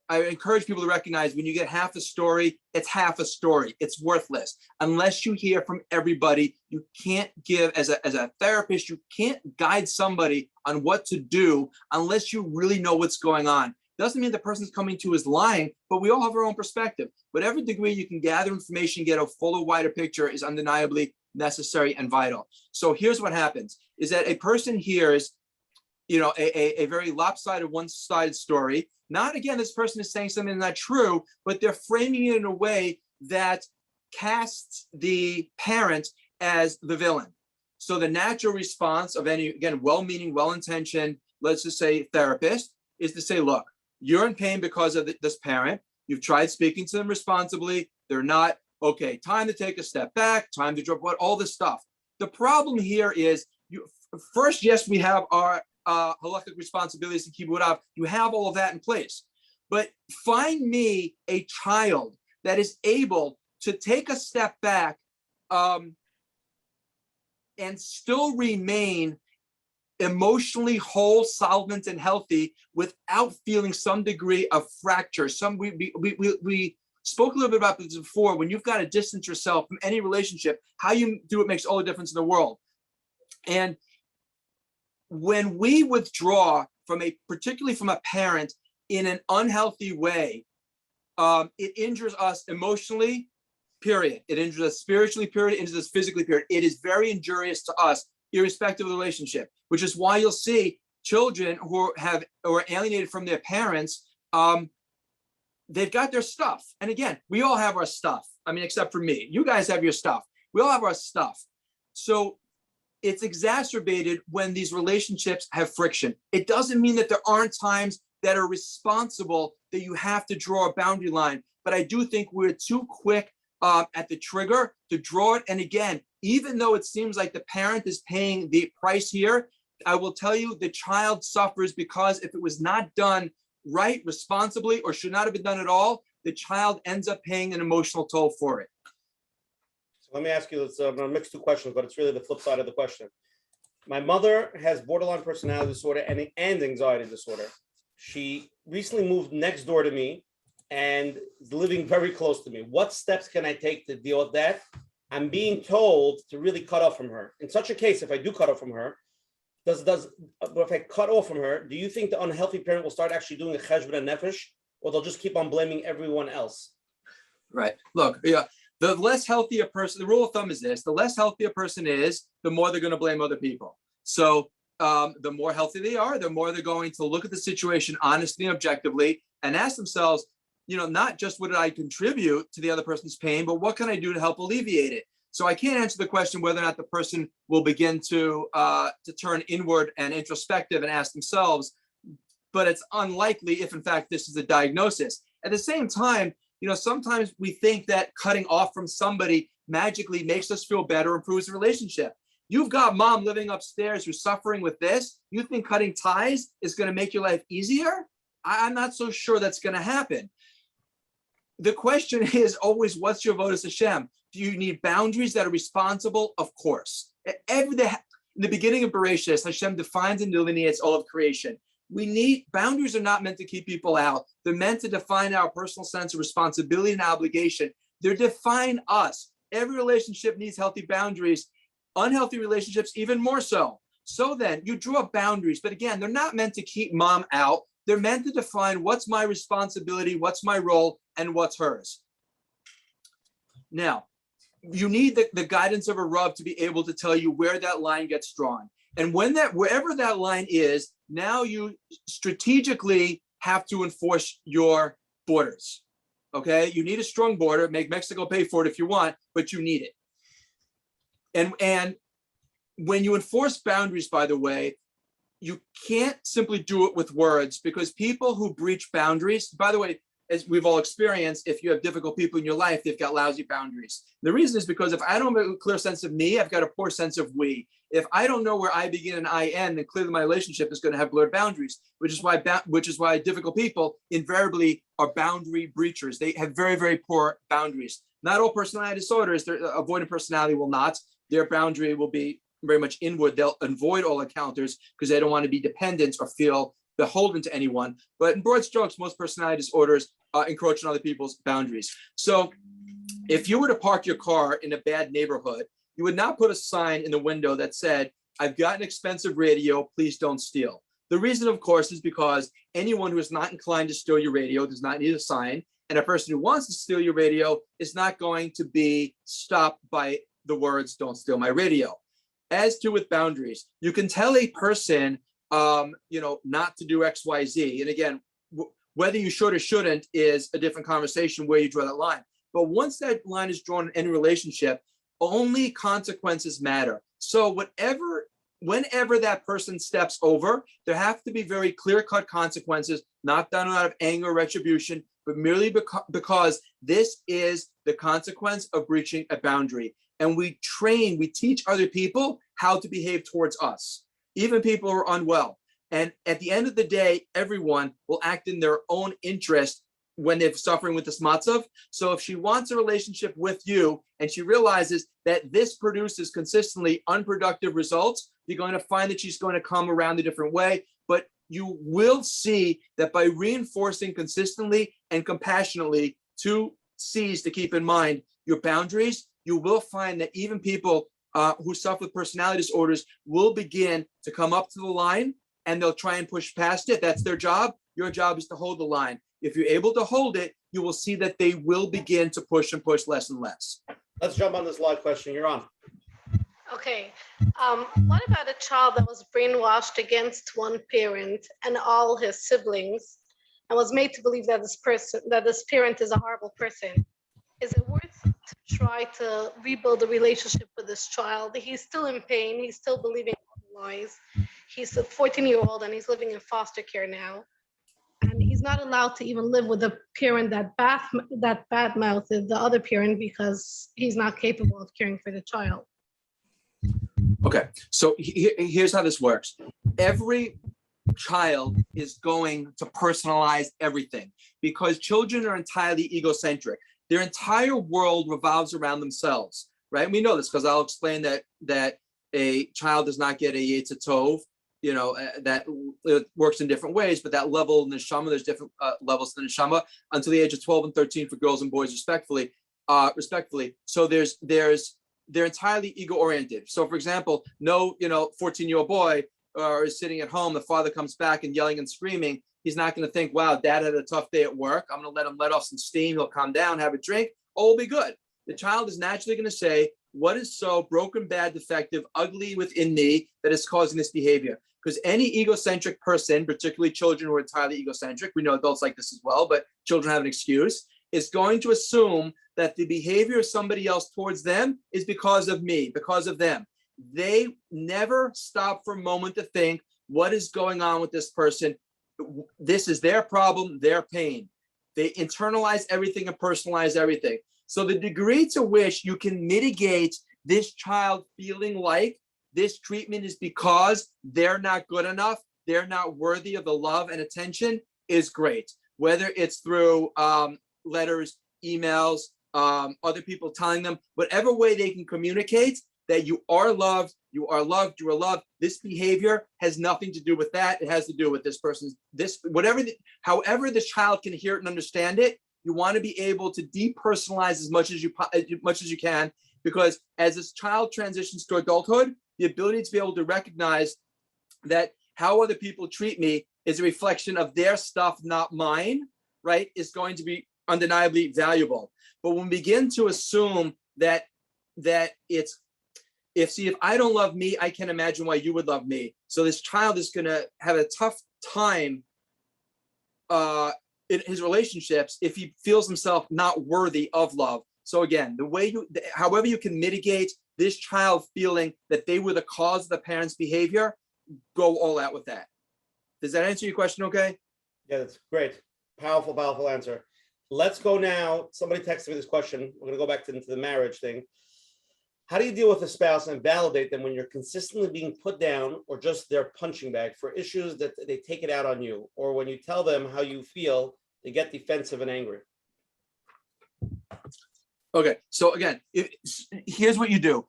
I encourage people to recognize when you get half a story, it's half a story. It's worthless. Unless you hear from everybody, you can't give, as a therapist, you can't guide somebody on what to do unless you really know what's going on. Doesn't mean the person's coming to is lying, but we all have our own perspective. Whatever degree you can gather information, get a fuller, wider picture is undeniably necessary and vital. So here's what happens, is that a person hears, a very lopsided, one-sided story. Not, again, this person is saying something not true, but they're framing it in a way that casts the parent as the villain. So the natural response of any, again, well-meaning, well-intentioned, let's just say therapist, is to say, look, you're in pain because of this parent. You've tried speaking to them responsibly. They're not, okay, time to take a step back, time to drop what, all this stuff. The problem here is, first, yes, we have our halakhic responsibilities to keep it up. You have all of that in place. But find me a child that is able to take a step back and still remain emotionally whole, solvent, and healthy without feeling some degree of fracture. We spoke a little bit about this before. When you've got to distance yourself from any relationship, how you do it makes all the difference in the world. And when we withdraw from particularly from a parent in an unhealthy way, it injures us emotionally, period. It injures us spiritually, period. It injures us physically, period. It is very injurious to us, irrespective of the relationship, which is why you'll see children who are alienated from their parents, they've got their stuff. And again, we all have our stuff. I mean, except for me. You guys have your stuff. We all have our stuff. So it's exacerbated when these relationships have friction. It doesn't mean that there aren't times that are responsible that you have to draw a boundary line. But I do think we're too quick at the trigger to draw it. And again, even though it seems like the parent is paying the price here, I will tell you the child suffers because if it was not done right, responsibly, or should not have been done at all, the child ends up paying an emotional toll for it. So let me ask you, I'm gonna mix two questions, but it's really the flip side of the question. My mother has borderline personality disorder and anxiety disorder. She recently moved next door to me and is living very close to me. What steps can I take to deal with that? I'm being told to really cut off from her. In such a case, if I do cut off from her, if I cut off from her, do you think the unhealthy parent will start actually doing a cheshbon and nefesh, or they'll just keep on blaming everyone else? Right. Look, yeah, the less healthy a person, the rule of thumb is this: the less healthy a person is, the more they're going to blame other people. So the more healthy they are, the more they're going to look at the situation honestly and objectively and ask themselves, not just what did I contribute to the other person's pain, but what can I do to help alleviate it? So I can't answer the question whether or not the person will begin to turn inward and introspective and ask themselves, but it's unlikely if in fact this is a diagnosis. At the same time, sometimes we think that cutting off from somebody magically makes us feel better, improves the relationship. You've got mom living upstairs who's suffering with this. You think cutting ties is going to make your life easier? I'm not so sure that's going to happen. The question is always, what's your votus Hashem? Do you need boundaries that are responsible? Of course. In the beginning of Bereshit, Hashem defines and delineates all of creation. Boundaries are not meant to keep people out. They're meant to define our personal sense of responsibility and obligation. They define us. Every relationship needs healthy boundaries. Unhealthy relationships, even more so. So then you draw boundaries, but again, they're not meant to keep mom out. They're meant to define what's my responsibility, what's my role, and what's hers. Now, you need the guidance of a Rav to be able to tell you where that line gets drawn. And wherever that line is, now you strategically have to enforce your borders. Okay, you need a strong border. Make Mexico pay for it if you want, but you need it. And when you enforce boundaries, by the way, you can't simply do it with words, because people who breach boundaries, by the way, as we've all experienced, if you have difficult people in your life, they've got lousy boundaries. The reason is because if I don't have a clear sense of me, I've got a poor sense of we. If I don't know where I begin and I end, then clearly my relationship is going to have blurred boundaries, which is why difficult people invariably are boundary breachers. They have very, very poor boundaries. Not all personality disorders, avoidant personality will not. Their boundary will be very much inward. They'll avoid all encounters because they don't want to be dependent or feel beholden to anyone. But in broad strokes, most personality disorders encroach on other people's boundaries. So if you were to park your car in a bad neighborhood, you would not put a sign in the window that said, "I've got an expensive radio, please don't steal." The reason, of course, is because anyone who is not inclined to steal your radio does not need a sign. And a person who wants to steal your radio is not going to be stopped by the words, "Don't steal my radio." As to with boundaries, you can tell a person, not to do X, Y, Z. And again, whether you should or shouldn't is a different conversation where you draw that line. But once that line is drawn in any relationship, only consequences matter. So whenever that person steps over, there have to be very clear-cut consequences, not done out of anger or retribution, but merely because this is the consequence of breaching a boundary. And we teach other people how to behave towards us, even people who are unwell. And at the end of the day, everyone will act in their own interest when they're suffering with this matzav. So if she wants a relationship with you and she realizes that this produces consistently unproductive results, you're going to find that she's going to come around a different way. But you will see that by reinforcing consistently and compassionately 2 C's to keep in mind, your boundaries, you will find that even people who suffer with personality disorders will begin to come up to the line, and they'll try and push past it. That's their job. Your job is to hold the line. If you're able to hold it, you will see that they will begin to push and push less and less. Let's jump on this live question. You're on. Okay. What about a child that was brainwashed against one parent and all his siblings and was made to believe that this parent is a horrible person? Is it worth to try to rebuild a relationship with this child? He's still in pain. He's still believing all the lies. He's a 14-year-old and he's living in foster care now. And he's not allowed to even live with a parent that badmouthed the other parent because he's not capable of caring for the child. Okay, so here's how this works. Every child is going to personalize everything because children are entirely egocentric. Their entire world revolves around themselves, right? And we know this because I'll explain that a child does not get a Yetzer Tov, that it works in different ways, but that level in the neshama, there's different levels in the neshama until the age of 12 and 13 for girls and boys respectfully. So they're entirely ego oriented. So for example, no, 14-year-old boy is sitting at home, the father comes back and yelling and screaming. He's not going to think, wow, dad had a tough day at work. I'm going to let him let off some steam. He'll calm down, have a drink. All will be good. The child is naturally going to say, what is so broken, bad, defective, ugly within me that is causing this behavior? Because any egocentric person, particularly children who are entirely egocentric, we know adults like this as well, but children have an excuse, is going to assume that the behavior of somebody else towards them is because of me, because of them. They never stop for a moment to think, what is going on with this person? This is their problem, their pain. They internalize everything and personalize everything. So the degree to which you can mitigate this child feeling like this treatment is because they're not good enough, they're not worthy of the love and attention is great. Whether it's through letters, emails, other people telling them, whatever way they can communicate that you are loved, you are loved, you are loved. This behavior has nothing to do with that. It has to do with this person's, however this child can hear it and understand it, you want to be able to depersonalize as much as you can, because as this child transitions to adulthood, the ability to be able to recognize that how other people treat me is a reflection of their stuff, not mine, right, is going to be undeniably valuable. But when we begin to assume that it's, if I don't love me, I can't imagine why you would love me. So this child is going to have a tough time in his relationships if he feels himself not worthy of love. So again, however you can mitigate this child feeling that they were the cause of the parent's behavior, go all out with that. Does that answer your question okay? Yeah, that's great. Powerful, powerful answer. Let's go now. Somebody texted me this question. We're going to go back into the marriage thing. How do you deal with a spouse and validate them when you're consistently being put down or just their punching bag for issues that they take it out on you? Or when you tell them how you feel, they get defensive and angry? Okay, so again, here's what you do.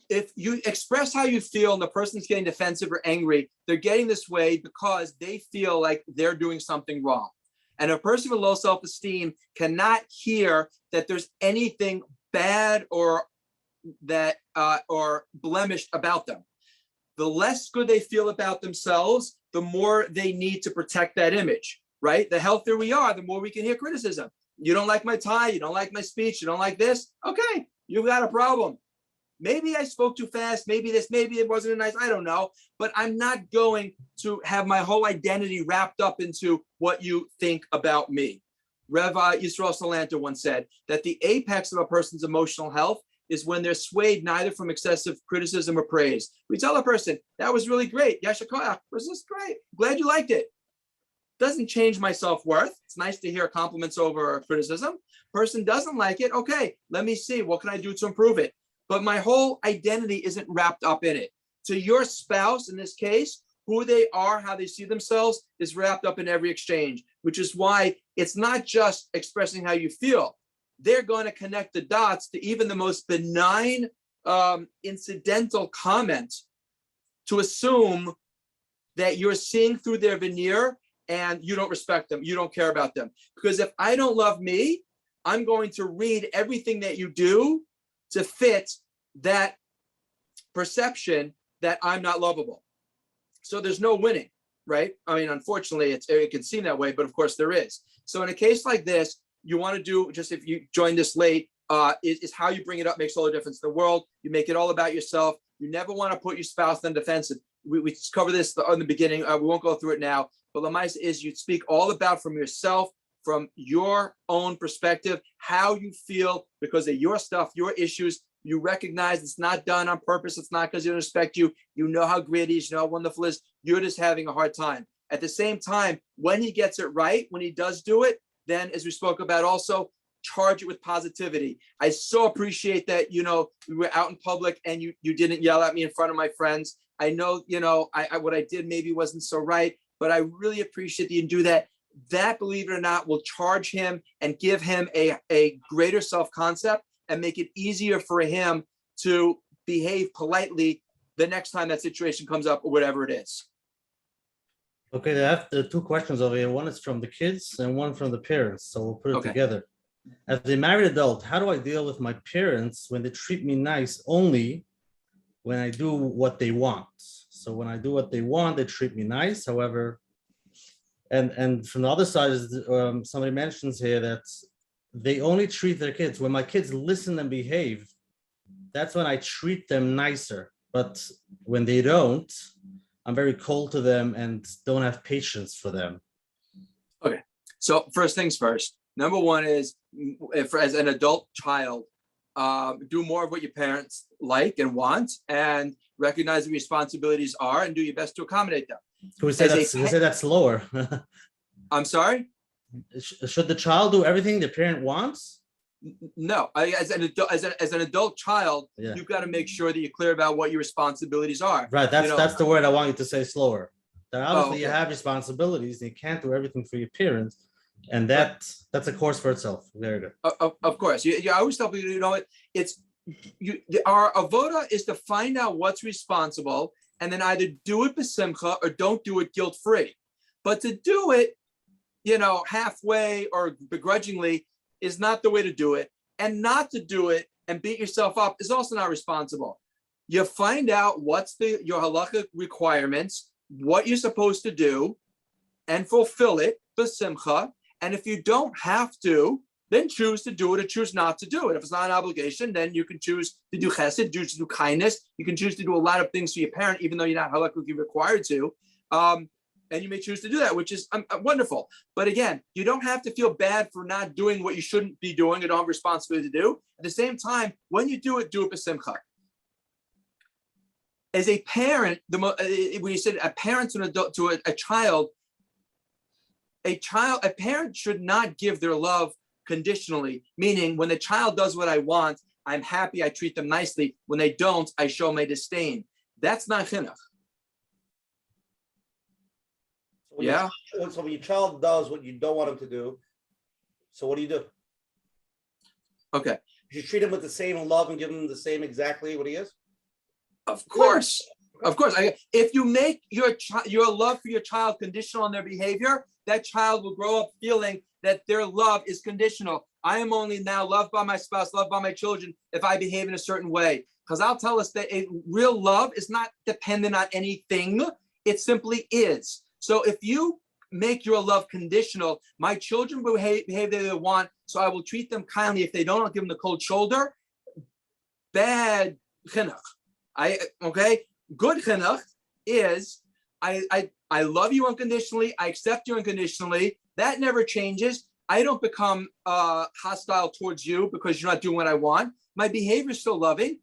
If you express how you feel and the person's getting defensive or angry, they're getting this way because they feel like they're doing something wrong. And a person with low self-esteem cannot hear that there's anything bad or blemished about them. The less good they feel about themselves, the more they need to protect that image, right? The healthier we are, the more we can hear criticism. You don't like my tie, you don't like my speech, you don't like this. Okay, you've got a problem. Maybe I spoke too fast, maybe it wasn't nice, I don't know. But I'm not going to have my whole identity wrapped up into what you think about me. Rev Yisrael Salanter once said that the apex of a person's emotional health is when they're swayed neither from excessive criticism or praise. We tell a person, that was really great. Yasher koach, was this great? Glad you liked it. Doesn't change my self-worth. It's nice to hear compliments over criticism. Person doesn't like it. Okay, let me see. What can I do to improve it? But my whole identity isn't wrapped up in it. To your spouse, in this case, who they are, how they see themselves is wrapped up in every exchange, which is why it's not just expressing how you feel. They're going to connect the dots to even the most benign incidental comment to assume that you're seeing through their veneer and you don't respect them, you don't care about them. Because if I don't love me, I'm going to read everything that you do to fit that perception that I'm not lovable. So there's no winning, right? I mean, unfortunately, it can seem that way, but of course there is. So in a case like this, you want to do, just if you join this late, is how you bring it up makes all the difference in the world. You make it all about yourself. You never want to put your spouse on defensive. We covered this in the beginning. We won't go through it now. But Lamaisa is you speak all about from yourself, from your own perspective, how you feel because of your stuff, your issues. You recognize it's not done on purpose. It's not because you don't respect you. You know how great he is. You know how wonderful it is. You're just having a hard time. At the same time, when he gets it right, when he does do it, then as we spoke about also, charge it with positivity. I so appreciate that, we were out in public and you didn't yell at me in front of my friends. I know, what I did maybe wasn't so right, but I really appreciate that you do that. That, believe it or not, will charge him and give him a greater self-concept and make it easier for him to behave politely the next time that situation comes up or whatever it is. Okay, I have the two questions over here. One is from the kids and one from the parents. So we'll put it together. As a married adult, how do I deal with my parents when they treat me nice only when I do what they want? So when I do what they want, they treat me nice. However, and from the other side is somebody mentions here that they only treat their kids when my kids listen and behave. That's when I treat them nicer. But when they don't, I'm very cold to them and don't have patience for them. Okay, so first things first. Number one is, as an adult child, do more of what your parents like and want, and recognize the responsibilities are, and do your best to accommodate them. Can we say that's lower? I'm sorry? Should the child do everything the parent wants? No, as an adult child, you've got to make sure that you're clear about what your responsibilities are. Right, that's the word I want you to say slower. That obviously you have responsibilities and you can't do everything for your parents. And that's a course for itself. Very good. Of course. I always tell people, our avoda is to find out what's responsible and then either do it b'simcha or don't do it guilt-free. But to do it, halfway or begrudgingly is not the way to do it. And not to do it and beat yourself up is also not responsible. You find out what's your halakhic requirements, what you're supposed to do, and fulfill it b'simcha. And if you don't have to, then choose to do it or choose not to do it. If it's not an obligation, then you can choose to do chesed, choose to do kindness. You can choose to do a lot of things for your parent, even though you're not halakhically required to. And you may choose to do that, which is wonderful. But again, you don't have to feel bad for not doing what you shouldn't be doing or don't have responsibility to do. At the same time, when you do it b'simcha. As a parent, when you said a parent to an adult, to a child, a parent should not give their love conditionally, meaning when the child does what I want, I'm happy, I treat them nicely. When they don't, I show my disdain. That's not chinuch. So when your child does what you don't want him to do, so what do? Okay. You treat him with the same love and give him the same exactly what he is? Of course. Of course. If you make your love for your child conditional on their behavior, that child will grow up feeling that their love is conditional. I am only now loved by my spouse, loved by my children, if I behave in a certain way. Because I'll tell us that a real love is not dependent on anything. It simply is. So if you make your love conditional, my children will behave the way they want, so I will treat them kindly. If they don't, I'll give them the cold shoulder. Bad chinuch. Good chinuch is I love you unconditionally. I accept you unconditionally. That never changes. I don't become hostile towards you because you're not doing what I want. My behavior is still loving.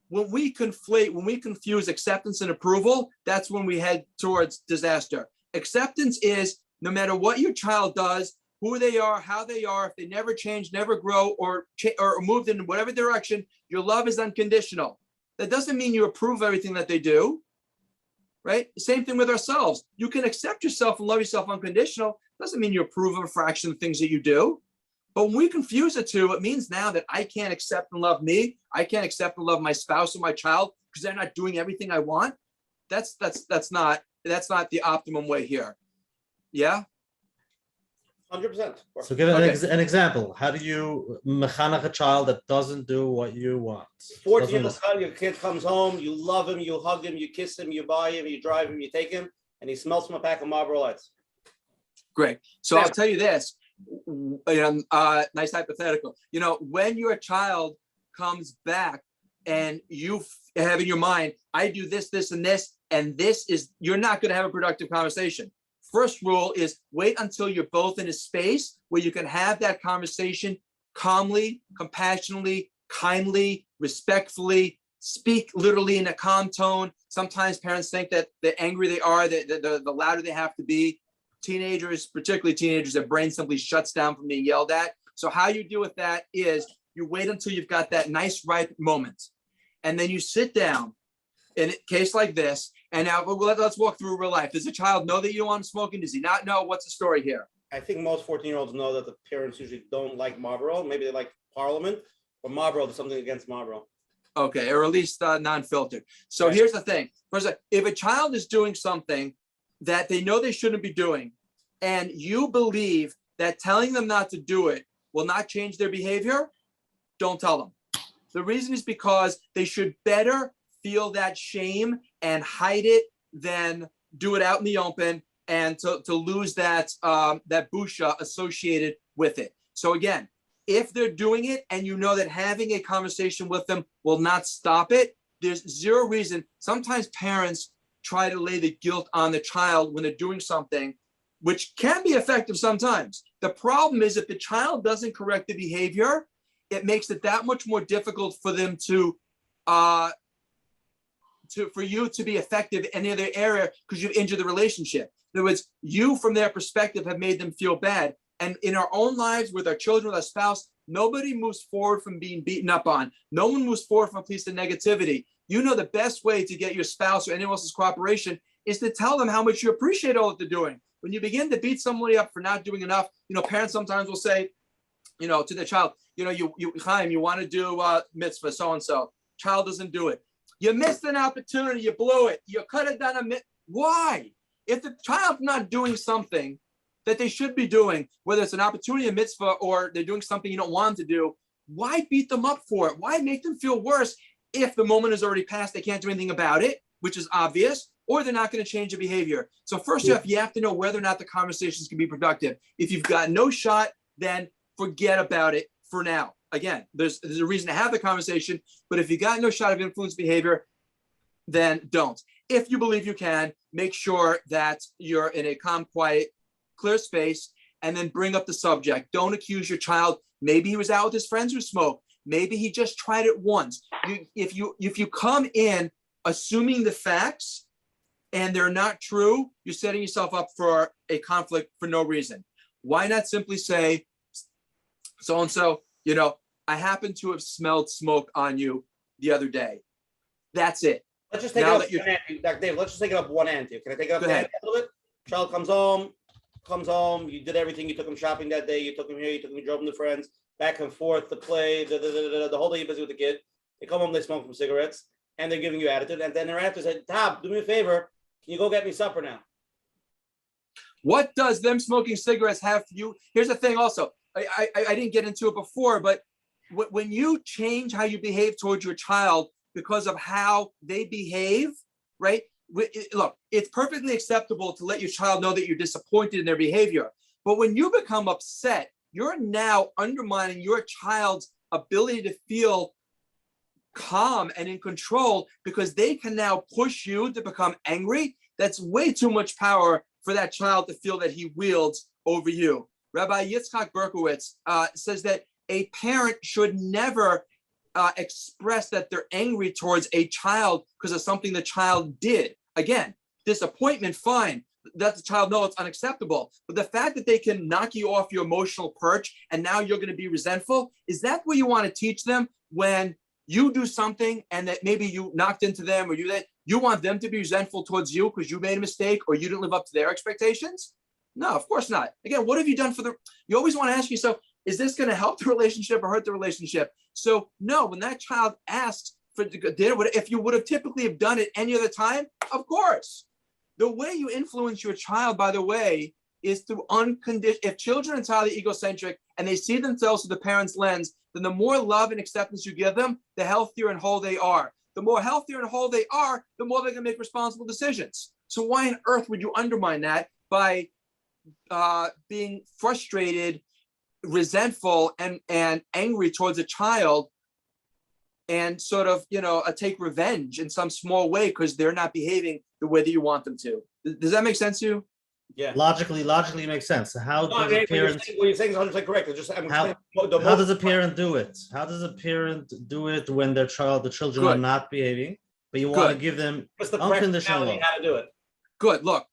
When we confuse acceptance and approval, that's when we head towards disaster. Acceptance is no matter what your child does, who they are, how they are, if they never change, never grow, or moved in whatever direction, your love is unconditional. That doesn't mean you approve everything that they do, right? Same thing with ourselves. You can accept yourself and love yourself unconditional. Doesn't mean you approve of a fraction of things that you do. But when we confuse the two, it means now that I can't accept and love me. I can't accept and love my spouse or my child because they're not doing everything I want. That's not the optimum way here. Yeah. 100%. So give Okay. an example. How do you mechanech a child that doesn't do what you want? 14-year-old your kid comes home, you love him, you hug him, you kiss him, you buy him, you drive him, you take him, and he smells from a pack of Marlboro Lights. Great. So I'll tell you this, nice hypothetical. When your child comes back and you have in your mind, I do this, this, and this, and this is, you're not going to have a productive conversation. First rule is wait until you're both in a space where you can have that conversation calmly, compassionately, kindly, respectfully, speak literally in a calm tone. Sometimes parents think that the angrier they are, the louder they have to be. Teenagers, particularly teenagers, their brain simply shuts down from being yelled at. So how you deal with that is you wait until you've got that nice ripe moment. And then you sit down in a case like this. And now let's walk through real life. Does a child know that you don't want him smoking? Does he not know? What's the story here? I think most 14-year-olds know that the parents usually don't like Marlboro. Maybe they like Parliament, but Marlboro, there's something against Marlboro. Okay, or at least non-filtered. So Right. here's the thing. First, if a child is doing something that they know they shouldn't be doing, and you believe that telling them not to do it will not change their behavior, don't tell them. The reason is because they should better feel that shame and hide it than do it out in the open and to lose that busha associated with it. So again, if they're doing it and you know that having a conversation with them will not stop it, there's zero reason. Sometimes parents try to lay the guilt on the child when they're doing something, which can be effective sometimes. The problem is if the child doesn't correct the behavior, it makes it that much more difficult for them for you to be effective in any other area because you've injured the relationship. In other words, you from their perspective have made them feel bad. And in our own lives, with our children, with our spouse, nobody moves forward from being beaten up on. No one moves forward from a place of negativity. You know the best way to get your spouse or anyone else's cooperation is to tell them how much you appreciate all that they're doing. When you begin to beat somebody up for not doing enough, parents sometimes will say, to the child, Chaim, you want to do mitzvah, so-and-so. Child doesn't do it. You missed an opportunity. You blew it. You could have done a mitzvah. Why? If the child's not doing something that they should be doing, whether it's an opportunity, a mitzvah, or they're doing something you don't want them to do, why beat them up for it? Why make them feel worse if the moment is already passed, they can't do anything about it, which is obvious, or they're not going to change their behavior. So first off, you have to know whether or not the conversations can be productive. If you've got no shot, then forget about it for now. Again, there's a reason to have the conversation, but if you got no shot of influence behavior, then don't. If you believe you can, make sure that you're in a calm, quiet, clear space, and then bring up the subject. Don't accuse your child. Maybe he was out with his friends who smoke. Maybe he just tried it once. If you come in assuming the facts and they're not true, you're setting yourself up for a conflict for no reason. Why not simply say, so-and-so, I happen to have smelled smoke on you the other day. That's it. Let's just take it up one ante. Dr. Dave, let's just take it up one ante. Can I take it up one ante a little bit? Child comes home, you did everything. You took him shopping that day. You took him here, you drove him to friends, back and forth to play, the whole day you're busy with the kid. They come home, they smoke some cigarettes, and they're giving you attitude. And then their attitude said, Tab, do me a favor. Can you go get me supper now? What does them smoking cigarettes have for you? Here's the thing also. I didn't get into it before, but when you change how you behave towards your child because of how they behave, right? Look, it's perfectly acceptable to let your child know that you're disappointed in their behavior. But when you become upset, you're now undermining your child's ability to feel calm and in control because they can now push you to become angry. That's way too much power for that child to feel that he wields over you. Rabbi Yitzchak Berkowitz says that a parent should never express that they're angry towards a child because of something the child did. Again, disappointment, fine. Let the child know it's unacceptable. But the fact that they can knock you off your emotional perch and now you're going to be resentful, is that what you want to teach them when you do something and that maybe you knocked into them, or you want them to be resentful towards you because you made a mistake or you didn't live up to their expectations? No, of course not. Again, what have you done for you always want to ask yourself, is this going to help the relationship or hurt the relationship? So no, when that child asks for dinner, if you would have typically have done it any other time, of course. The way you influence your child, by the way, is through unconditional. If children are entirely egocentric and they see themselves through the parent's lens, then the more love and acceptance you give them, the healthier and whole they are. The more healthier and whole they are, the more they're going to make responsible decisions. So why on earth would you undermine that by being frustrated, resentful, and angry towards a child, and sort of, take revenge in some small way because they're not behaving the way that you want them to? Does that make sense to you? Yeah. Logically makes sense. How No, I does mean, a parent? what you're saying is 100% correct. It's just How does a parent do it? How does a parent do it when the children are not behaving, but you want to give them What's the unconditional practicality love? how to do it? Good. Look,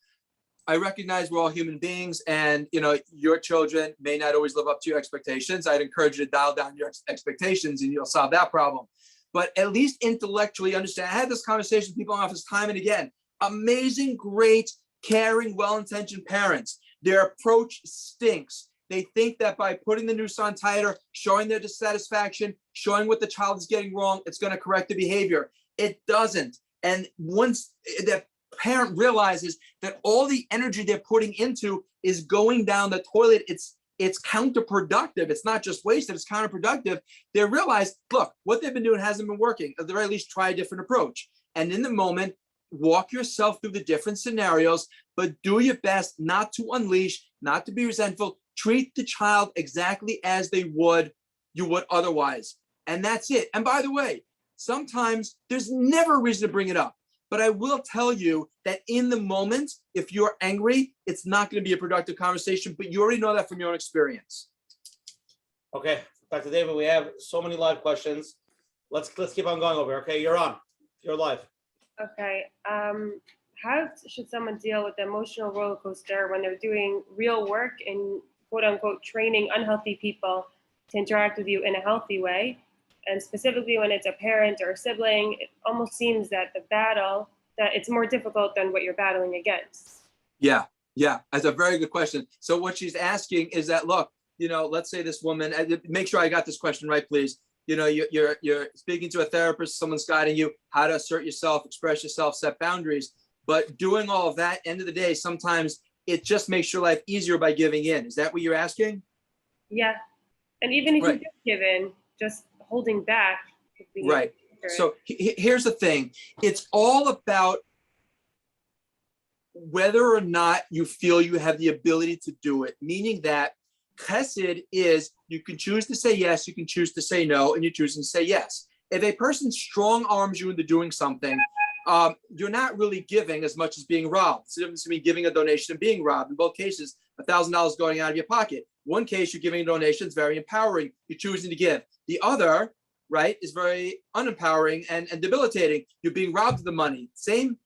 I recognize we're all human beings, and your children may not always live up to your expectations. I'd encourage you to dial down your expectations, and you'll solve that problem. But at least intellectually understand. I had this conversation with people in office time and again. Amazing, great, caring, well-intentioned parents. Their approach stinks. They think that by putting the noose on tighter, showing their dissatisfaction, showing what the child is getting wrong, it's going to correct the behavior. It doesn't. And once that parent realizes that all the energy they're putting into is going down the toilet, it's counterproductive. It's not just wasted, it's counterproductive. They realize, look, what they've been doing hasn't been working. At the very least, try a different approach. And in the moment, walk yourself through the different scenarios, but do your best not to unleash, not to be resentful. Treat the child exactly as you would otherwise. And that's it. And by the way, sometimes there's never a reason to bring it up. But I will tell you that in the moment, if you're angry, it's not going to be a productive conversation, but you already know that from your own experience. Okay, Dr. David, we have so many live questions. Let's keep on going over. Okay, you're on. You're live. Okay. How should someone deal with the emotional roller coaster when they're doing real work and quote unquote training unhealthy people to interact with you in a healthy way? And specifically when it's a parent or a sibling, it almost seems that that it's more difficult than what you're battling against. Yeah, that's a very good question. So what she's asking is that, look, let's say this woman, make sure I got this question right, please. You're speaking to a therapist, someone's guiding you how to assert yourself, express yourself, set boundaries. But doing all of that, end of the day, sometimes it just makes your life easier by giving in. Is that what you're asking? Yeah. And even if Right. you do give in, just holding back could be Right. So here's the thing. It's all about whether or not you feel you have the ability to do it, meaning that chesed is you can choose to say yes, you can choose to say no, and you're choosing to say yes. If a person strong arms you into doing something, you're not really giving as much as being robbed. It's the difference between giving a donation and being robbed. In both cases, $1,000 going out of your pocket. One case, you're giving a donation, it's very empowering. You're choosing to give. The other, right, is very unempowering and debilitating. You're being robbed of the money. Same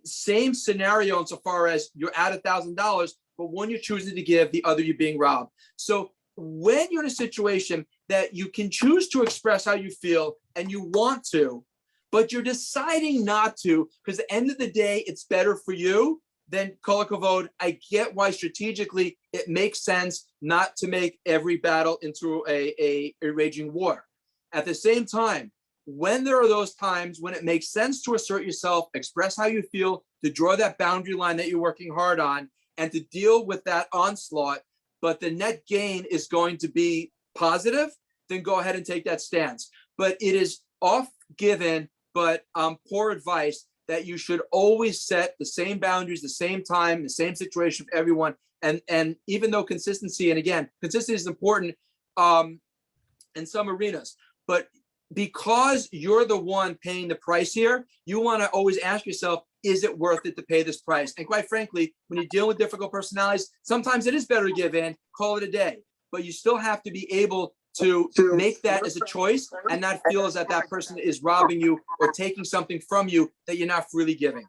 scenario insofar as you're at $1,000, but one you're choosing to give, the other you're being robbed. So when you're in a situation that you can choose to express how you feel and you want to, but you're deciding not to, because at the end of the day, it's better for you, then kol hakavod, I get why strategically it makes sense not to make every battle into a raging war. At the same time, when there are those times when it makes sense to assert yourself, express how you feel, to draw that boundary line that you're working hard on, and to deal with that onslaught, but the net gain is going to be positive, then go ahead and take that stance. But it is off-given, but poor advice that you should always set the same boundaries, the same time, the same situation for everyone. And even though consistency, and again, consistency is important in some arenas, but because you're the one paying the price here, you want to always ask yourself, is it worth it to pay this price? And quite frankly, when you deal with difficult personalities, sometimes it is better to give in, call it a day, but you still have to be able to make that as a choice and not feel as that that person is robbing you or taking something from you that you're not freely giving.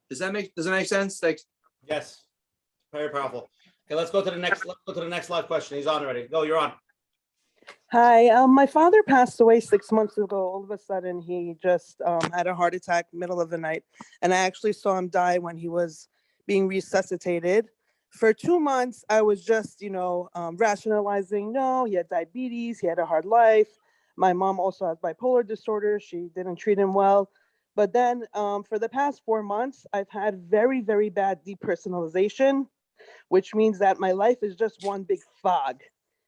Does that make sense? Thanks. Yes, very powerful. Okay, let's go to the next live question. He's on already. Go, you're on. Hi, my father passed away 6 months ago. All of a sudden, he just had a heart attack middle of the night. And I actually saw him die when he was being resuscitated. For 2 months, I was just, rationalizing, no, he had diabetes, he had a hard life. My mom also has bipolar disorder. She didn't treat him well. But then for the past 4 months, I've had very, very bad depersonalization, which means that my life is just one big fog.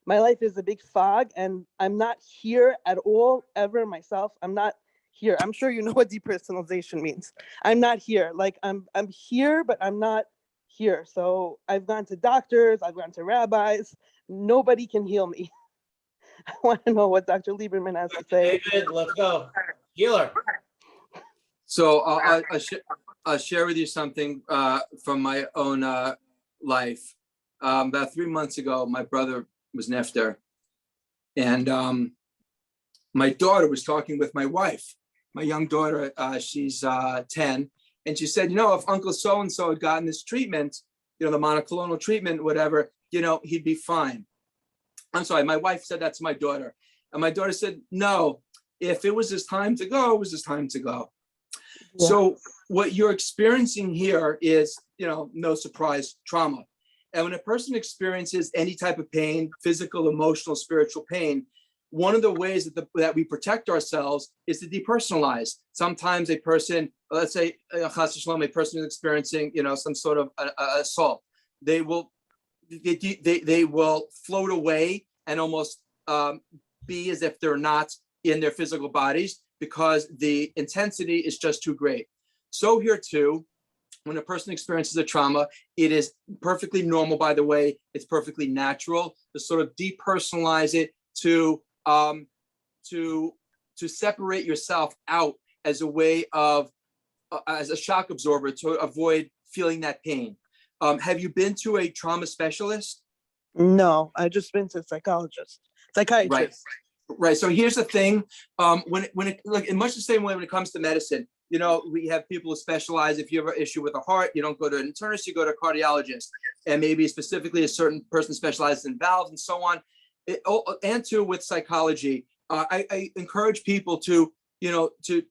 My life is a big fog, and I'm not here at all, ever myself. I'm not here. I'm sure you know what depersonalization means. I'm not here. Like I'm here, but I'm not here. So I've gone to doctors, I've gone to rabbis. Nobody can heal me. I want to know what Dr. Lieberman has to say. David, let's go. Healer. So I'll share with you something from my own life. About 3 months ago, my brother was nefter, and my daughter was talking with my wife, my young daughter. She's 10, and she said, if Uncle so-and-so had gotten this treatment, the monoclonal treatment, whatever, he'd be fine. I'm sorry, my wife said that to my daughter, and my daughter said, no, if it was his time to go, it was his time to go. Yeah. So what you're experiencing here is, no surprise, trauma. And when a person experiences any type of pain, physical, emotional, spiritual pain, one of the ways that we protect ourselves is to depersonalize. Sometimes a person, let's say, a person is experiencing, some sort of assault, they will float away and almost be as if they're not in their physical bodies because the intensity is just too great. So here too, when a person experiences a trauma, it is perfectly normal, by the way, it's perfectly natural to sort of depersonalize it, to separate yourself out as a way of, as a shock absorber to avoid feeling that pain. Have you been to a trauma specialist? No, I just been to a psychiatrist. Right. So here's the thing. In much the same way when it comes to medicine, we have people who specialize. If you have an issue with the heart, you don't go to an internist, you go to a cardiologist, and maybe specifically a certain person specializes in valves and so on. And too with psychology, I encourage people to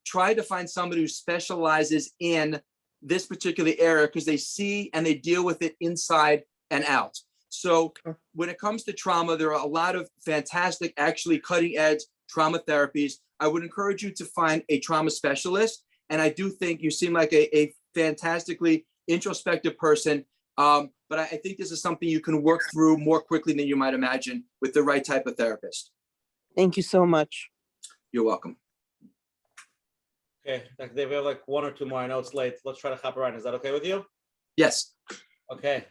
try to find somebody who specializes in this particular area because they see and they deal with it inside and out. So when it comes to trauma, there are a lot of fantastic, actually cutting edge trauma therapies. I would encourage you to find a trauma specialist. And I do think you seem like a fantastically introspective person. But I think this is something you can work through more quickly than you might imagine with the right type of therapist. Thank you so much. You're welcome. Okay, Dr. Dave, we have like one or two more. I know it's late. Let's try to hop around. Is that okay with you? Yes. Okay.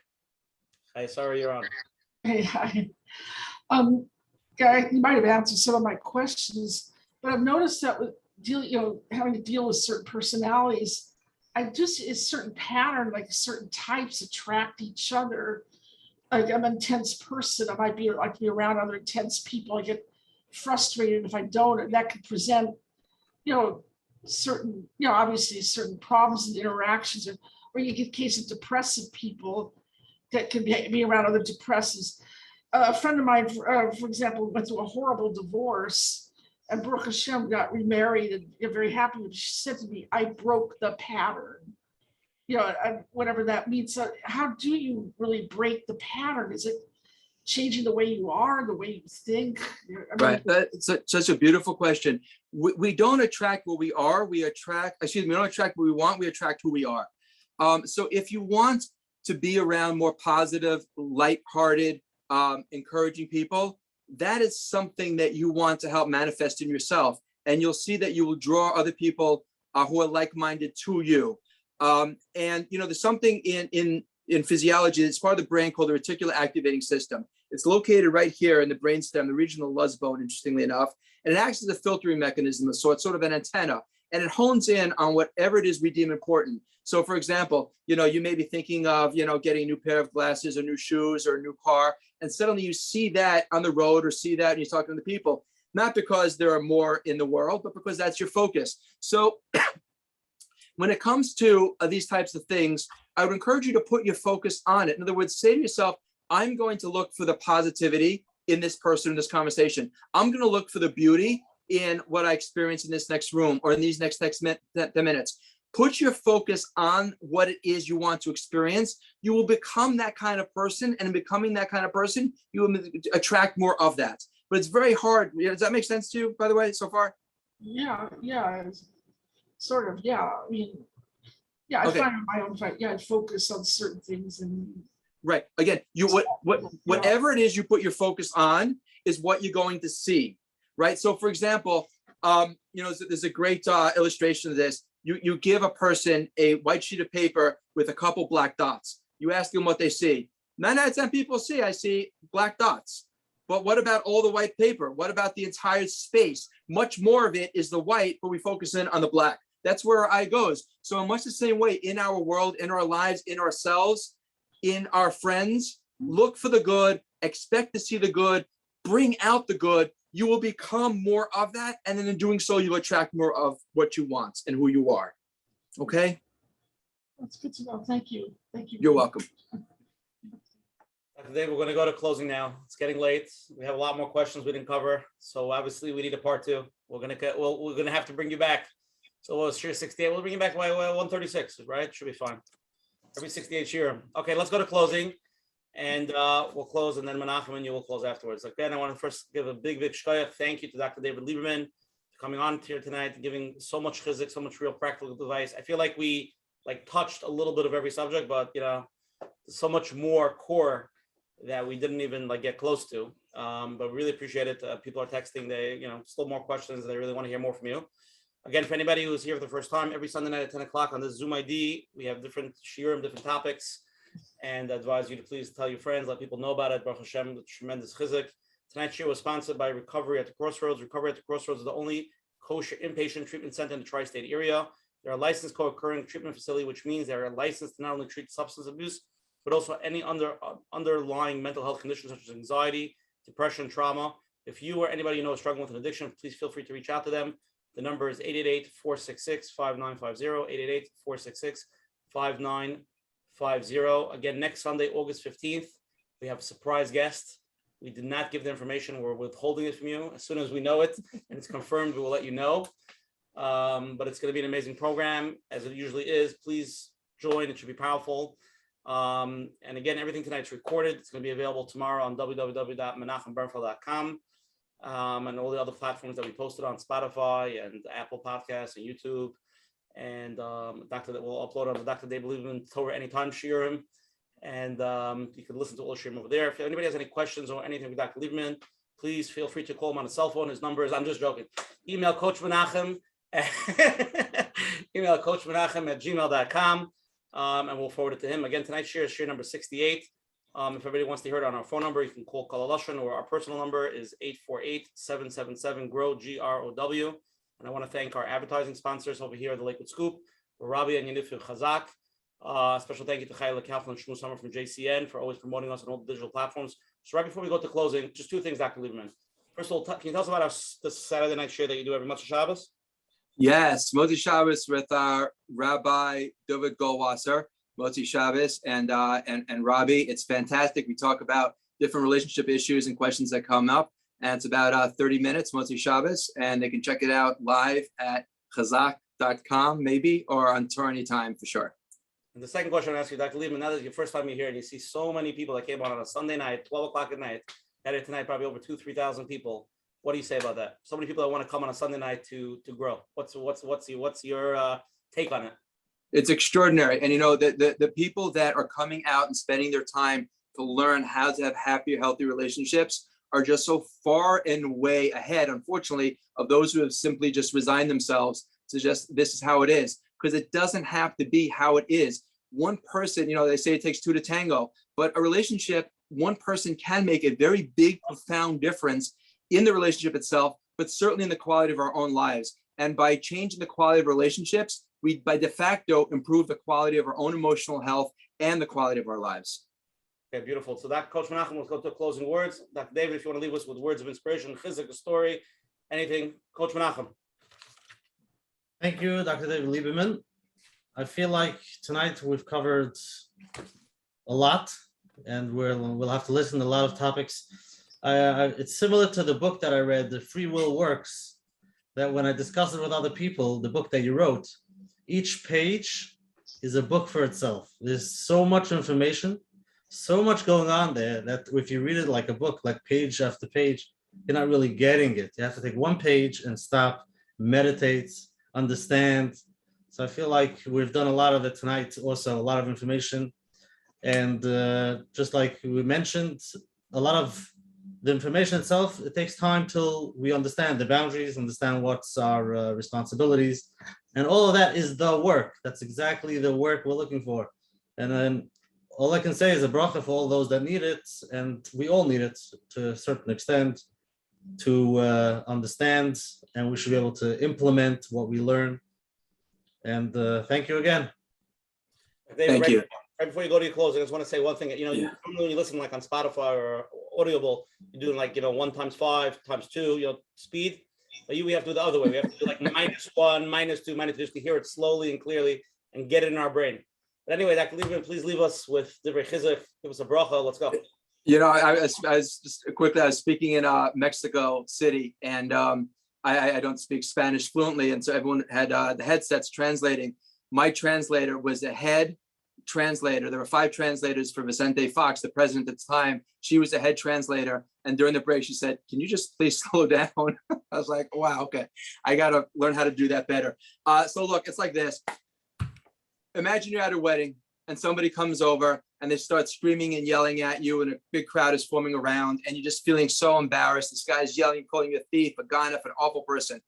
Hi, sorry, you're on. Hey, hi. Guy, you might have answered some of my questions, but I've noticed that with having to deal with certain personalities, it's a certain pattern, like certain types attract each other. Like I'm an intense person. I might be like be around other intense people. I get frustrated if I don't, and that could present, certain, obviously certain problems and interactions, or you get cases of depressive people that can be around other depressives. A friend of mine, for example, went through a horrible divorce, and Baruch Hashem got remarried and you're very happy. She said to me, I broke the pattern, whatever that means. So how do you really break the pattern? Is it changing the way you are, the way you think? Right, that's such a beautiful question. We don't attract what we are, we don't attract what we want, we attract who we are. So if you want to be around more positive, lighthearted, encouraging people, that is something that you want to help manifest in yourself. And you'll see that you will draw other people who are like-minded to you. And there's something in physiology, it's part of the brain called the reticular activating system. It's located right here in the brainstem, the regional Luz bone, interestingly enough, and it acts as a filtering mechanism of sorts, sort of an antenna. and it hones in on whatever it is we deem important. So for example, you may be thinking of, getting a new pair of glasses or new shoes or a new car, and suddenly you see that on the road or see that and you're talking to the people, not because there are more in the world, but because that's your focus. So when it comes to these types of things, I would encourage you to put your focus on it. In other words, say to yourself, I'm going to look for the positivity in this person, in this conversation. I'm going to look for the beauty in what I experience in this next room or in these next 10 minutes. Put your focus on what it is you want to experience. You will become that kind of person, and in becoming that kind of person, you will attract more of that. But it's very hard. Does that make sense to you, by the way, so far? Yeah, sort of, yeah. I mean, yeah, I Okay. find my own fight. Yeah, I focus on certain things and. Right. Again, whatever it is you put your focus on is what you're going to see. Right. So, for example, there's a great illustration of this. You give a person a white sheet of paper with a couple black dots. You ask them what they see. 9 out of 10 people I see black dots. But what about all the white paper? What about the entire space? Much more of it is the white, but we focus in on the black. That's where our eye goes. So in much the same way, in our world, in our lives, in ourselves, in our friends, look for the good, expect to see the good, bring out the good. You will become more of that. And then in doing so, you'll attract more of what you want and who you are. Okay? That's good to know. Thank you. Thank you. You're welcome. Today we're going to go to closing now. It's getting late. We have a lot more questions we didn't cover, so obviously we need a part 2. We're gonna have to bring you back. So we'll share 68. We'll bring you back by 136, right? Should be fine. Every 68 year. Okay, let's go to closing, and we'll close, and then Menachem and you will close afterwards. Again, I want to first give a big shkoyach thank you to Dr. David Lieberman for coming on here tonight, giving so much chizuk, so much real practical advice. I feel like we touched a little bit of every subject, but so much more core that we didn't even get close to, but really appreciate it. People are texting, they still more questions, they really want to hear more from you. Again, for anybody who's here for the first time, every Sunday night at 10 o'clock on this Zoom ID, we have different shiurim, different topics, and I advise you to please tell your friends, let people know about it. Baruch Hashem, tremendous chizuk. Tonight's shiur was sponsored by Recovery at the Crossroads. Recovery at the Crossroads is the only kosher inpatient treatment center in the tri-state area. They're a licensed co-occurring treatment facility, which means they're licensed to not only treat substance abuse, but also any underlying mental health conditions such as anxiety, depression, trauma. If you or anybody you know is struggling with an addiction, please feel free to reach out to them. The number is 888-466-5950, 888-466-5950. Again, next Sunday, August 15th, we have a surprise guest. We did not give the information. We're withholding it from you. As soon as we know it and it's confirmed, we will let you know. But it's going to be an amazing program, as it usually is. Please join. It should be powerful. And again, everything tonight's recorded. It's going to be available tomorrow on www.menachembernfeld.com, and all the other platforms that we posted on Spotify and Apple Podcasts and YouTube. And that will upload on the Dr. David Lieberman Torah Anytime shiurim. And you can listen to all the shiurim over there. If anybody has any questions or anything with Dr. Lieberman, please feel free to call him on a cell phone. His number is, I'm just joking, email Coach Menachem @gmail.com. And we'll forward it to him. Again, tonight's shiur is shiur number 68. If everybody wants to hear it on our phone number, you can call Kalalashon, or our personal number is 848-777-GROW, GROW. And I want to thank our advertising sponsors over here at the Lakewood Scoop, Rabi and Yanif Chazak. Special thank you to Chayla Kaufman and Shmuel Summer from JCN for always promoting us on all the digital platforms. So right before we go to closing, just 2 things, Dr. Lieberman. First of all, can you tell us about this Saturday night shiur that you do every Motzei Shabbos? Yes, Motzei Shabbos with our Rabbi David Goldwasser, Motzei Shabbos, and Rabbi. It's fantastic. We talk about different relationship issues and questions that come up, and it's about 30 minutes, Motzei Shabbos, and they can check it out live at chazak.com maybe, or on Torah Anytime for sure. And the second question I ask you, Dr. Lieberman, now that it's your first time you're here and you see so many people that came on a Sunday night, 12 o'clock at night, had it tonight, probably over 2,000-3,000 people. What do you say about that? So many people that want to come on a Sunday night to grow. What's your take on it? It's extraordinary. And the people that are coming out and spending their time to learn how to have happy, healthy relationships are just so far and way ahead, unfortunately, of those who have simply just resigned themselves to just, this is how it is. Because it doesn't have to be how it is. One person, they say it takes 2 to tango, but a relationship, one person can make a very big, profound difference in the relationship itself, but certainly in the quality of our own lives. And by changing the quality of relationships, we by de facto improve the quality of our own emotional health and the quality of our lives. Okay, beautiful. So that Coach Menachem, let's go to closing words. Dr. David, if you want to leave us with words of inspiration, chizuk, a story, anything, Coach Menachem. Thank you, Dr. David Lieberman. I feel like tonight we've covered a lot, and we'll have to listen to a lot of topics. It's similar to the book that I read, The Free Will Works, that when I discuss it with other people, the book that you wrote, each page is a book for itself. There's so much information, so much going on there that if you read it like a book, like page after page, you're not really getting it. You have to take one page and stop, meditate, understand. So I feel like we've done a lot of it tonight, also a lot of information. And just like we mentioned, a lot of the information itself, it takes time till we understand the boundaries, understand what's our responsibilities. And all of that is the work. That's exactly the work we're looking for. And then all I can say is a bracha for all those that need it. And we all need it to a certain extent to understand. And we should be able to implement what we learn. And thank you again. David, Thank you. Right before you go to your closing, I just want to say one thing. You know, Yeah. when you listen like on Spotify or Audible, you're doing like, 1 times 5 times 2, speed. But we have to do the other way. We have to do like -1, -2, -3, just to hear it slowly and clearly and get it in our brain. But anyway, Dr. Lieberman, please leave us with divrei chizuk. Give us a bracha. Let's go. I was just quickly, I was speaking in Mexico City, and I don't speak Spanish fluently. And so everyone had the headsets translating. My translator was a head translator. There were 5 translators for Vicente Fox, the president at the time. She was a head translator. And during the break, she said, "Can you just please slow down?" I was like, wow, okay. I got to learn how to do that better. So look, it's like this. Imagine you're at a wedding and somebody comes over and they start screaming and yelling at you and a big crowd is forming around and you're just feeling so embarrassed. This guy's yelling, calling you a thief, a ganef, an awful person.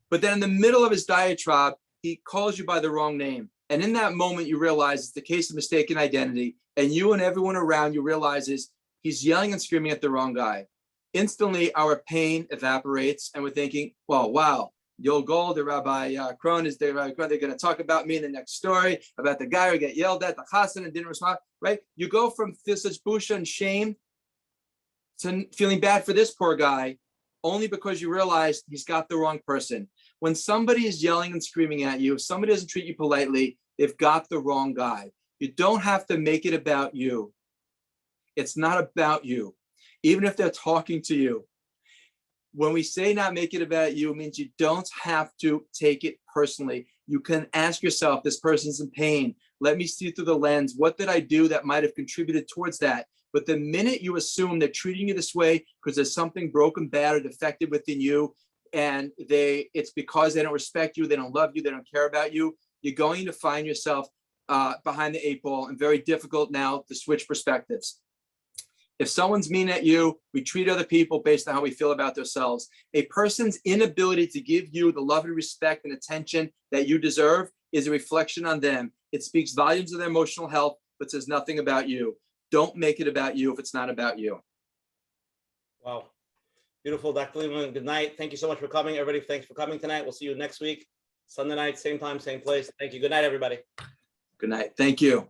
But then in the middle of his diatribe, he calls you by the wrong name. And in that moment, you realize it's the case of mistaken identity. And you and everyone around you realizes he's yelling and screaming at the wrong guy. Instantly, our pain evaporates and we're thinking, well, wow, Yol Gold, the Rabbi Krohn is there. They're going to talk about me in the next story, about the guy who got yelled at, the chassan, and didn't respond, right? You go from such busha and shame to feeling bad for this poor guy only because you realize he's got the wrong person. When somebody is yelling and screaming at you, if somebody doesn't treat you politely, they've got the wrong guy. You don't have to make it about you. It's not about you, even if they're talking to you. When we say not make it about you, it means you don't have to take it personally. You can ask yourself, this person's in pain. Let me see through the lens. What did I do that might have contributed towards that? But the minute you assume they're treating you this way because there's something broken, bad, or defective within you, and it's because they don't respect you, they don't love you, they don't care about you, you're going to find yourself behind the 8 ball and very difficult now to switch perspectives. If someone's mean at you, we treat other people based on how we feel about themselves. A person's inability to give you the love and respect and attention that you deserve is a reflection on them. It speaks volumes of their emotional health, but says nothing about you. Don't make it about you if it's not about you. Wow. Beautiful, Dr. Lieberman. Good night. Thank you so much for coming. Everybody, thanks for coming tonight. We'll see you next week, Sunday night, same time, same place. Thank you. Good night, everybody. Good night. Thank you.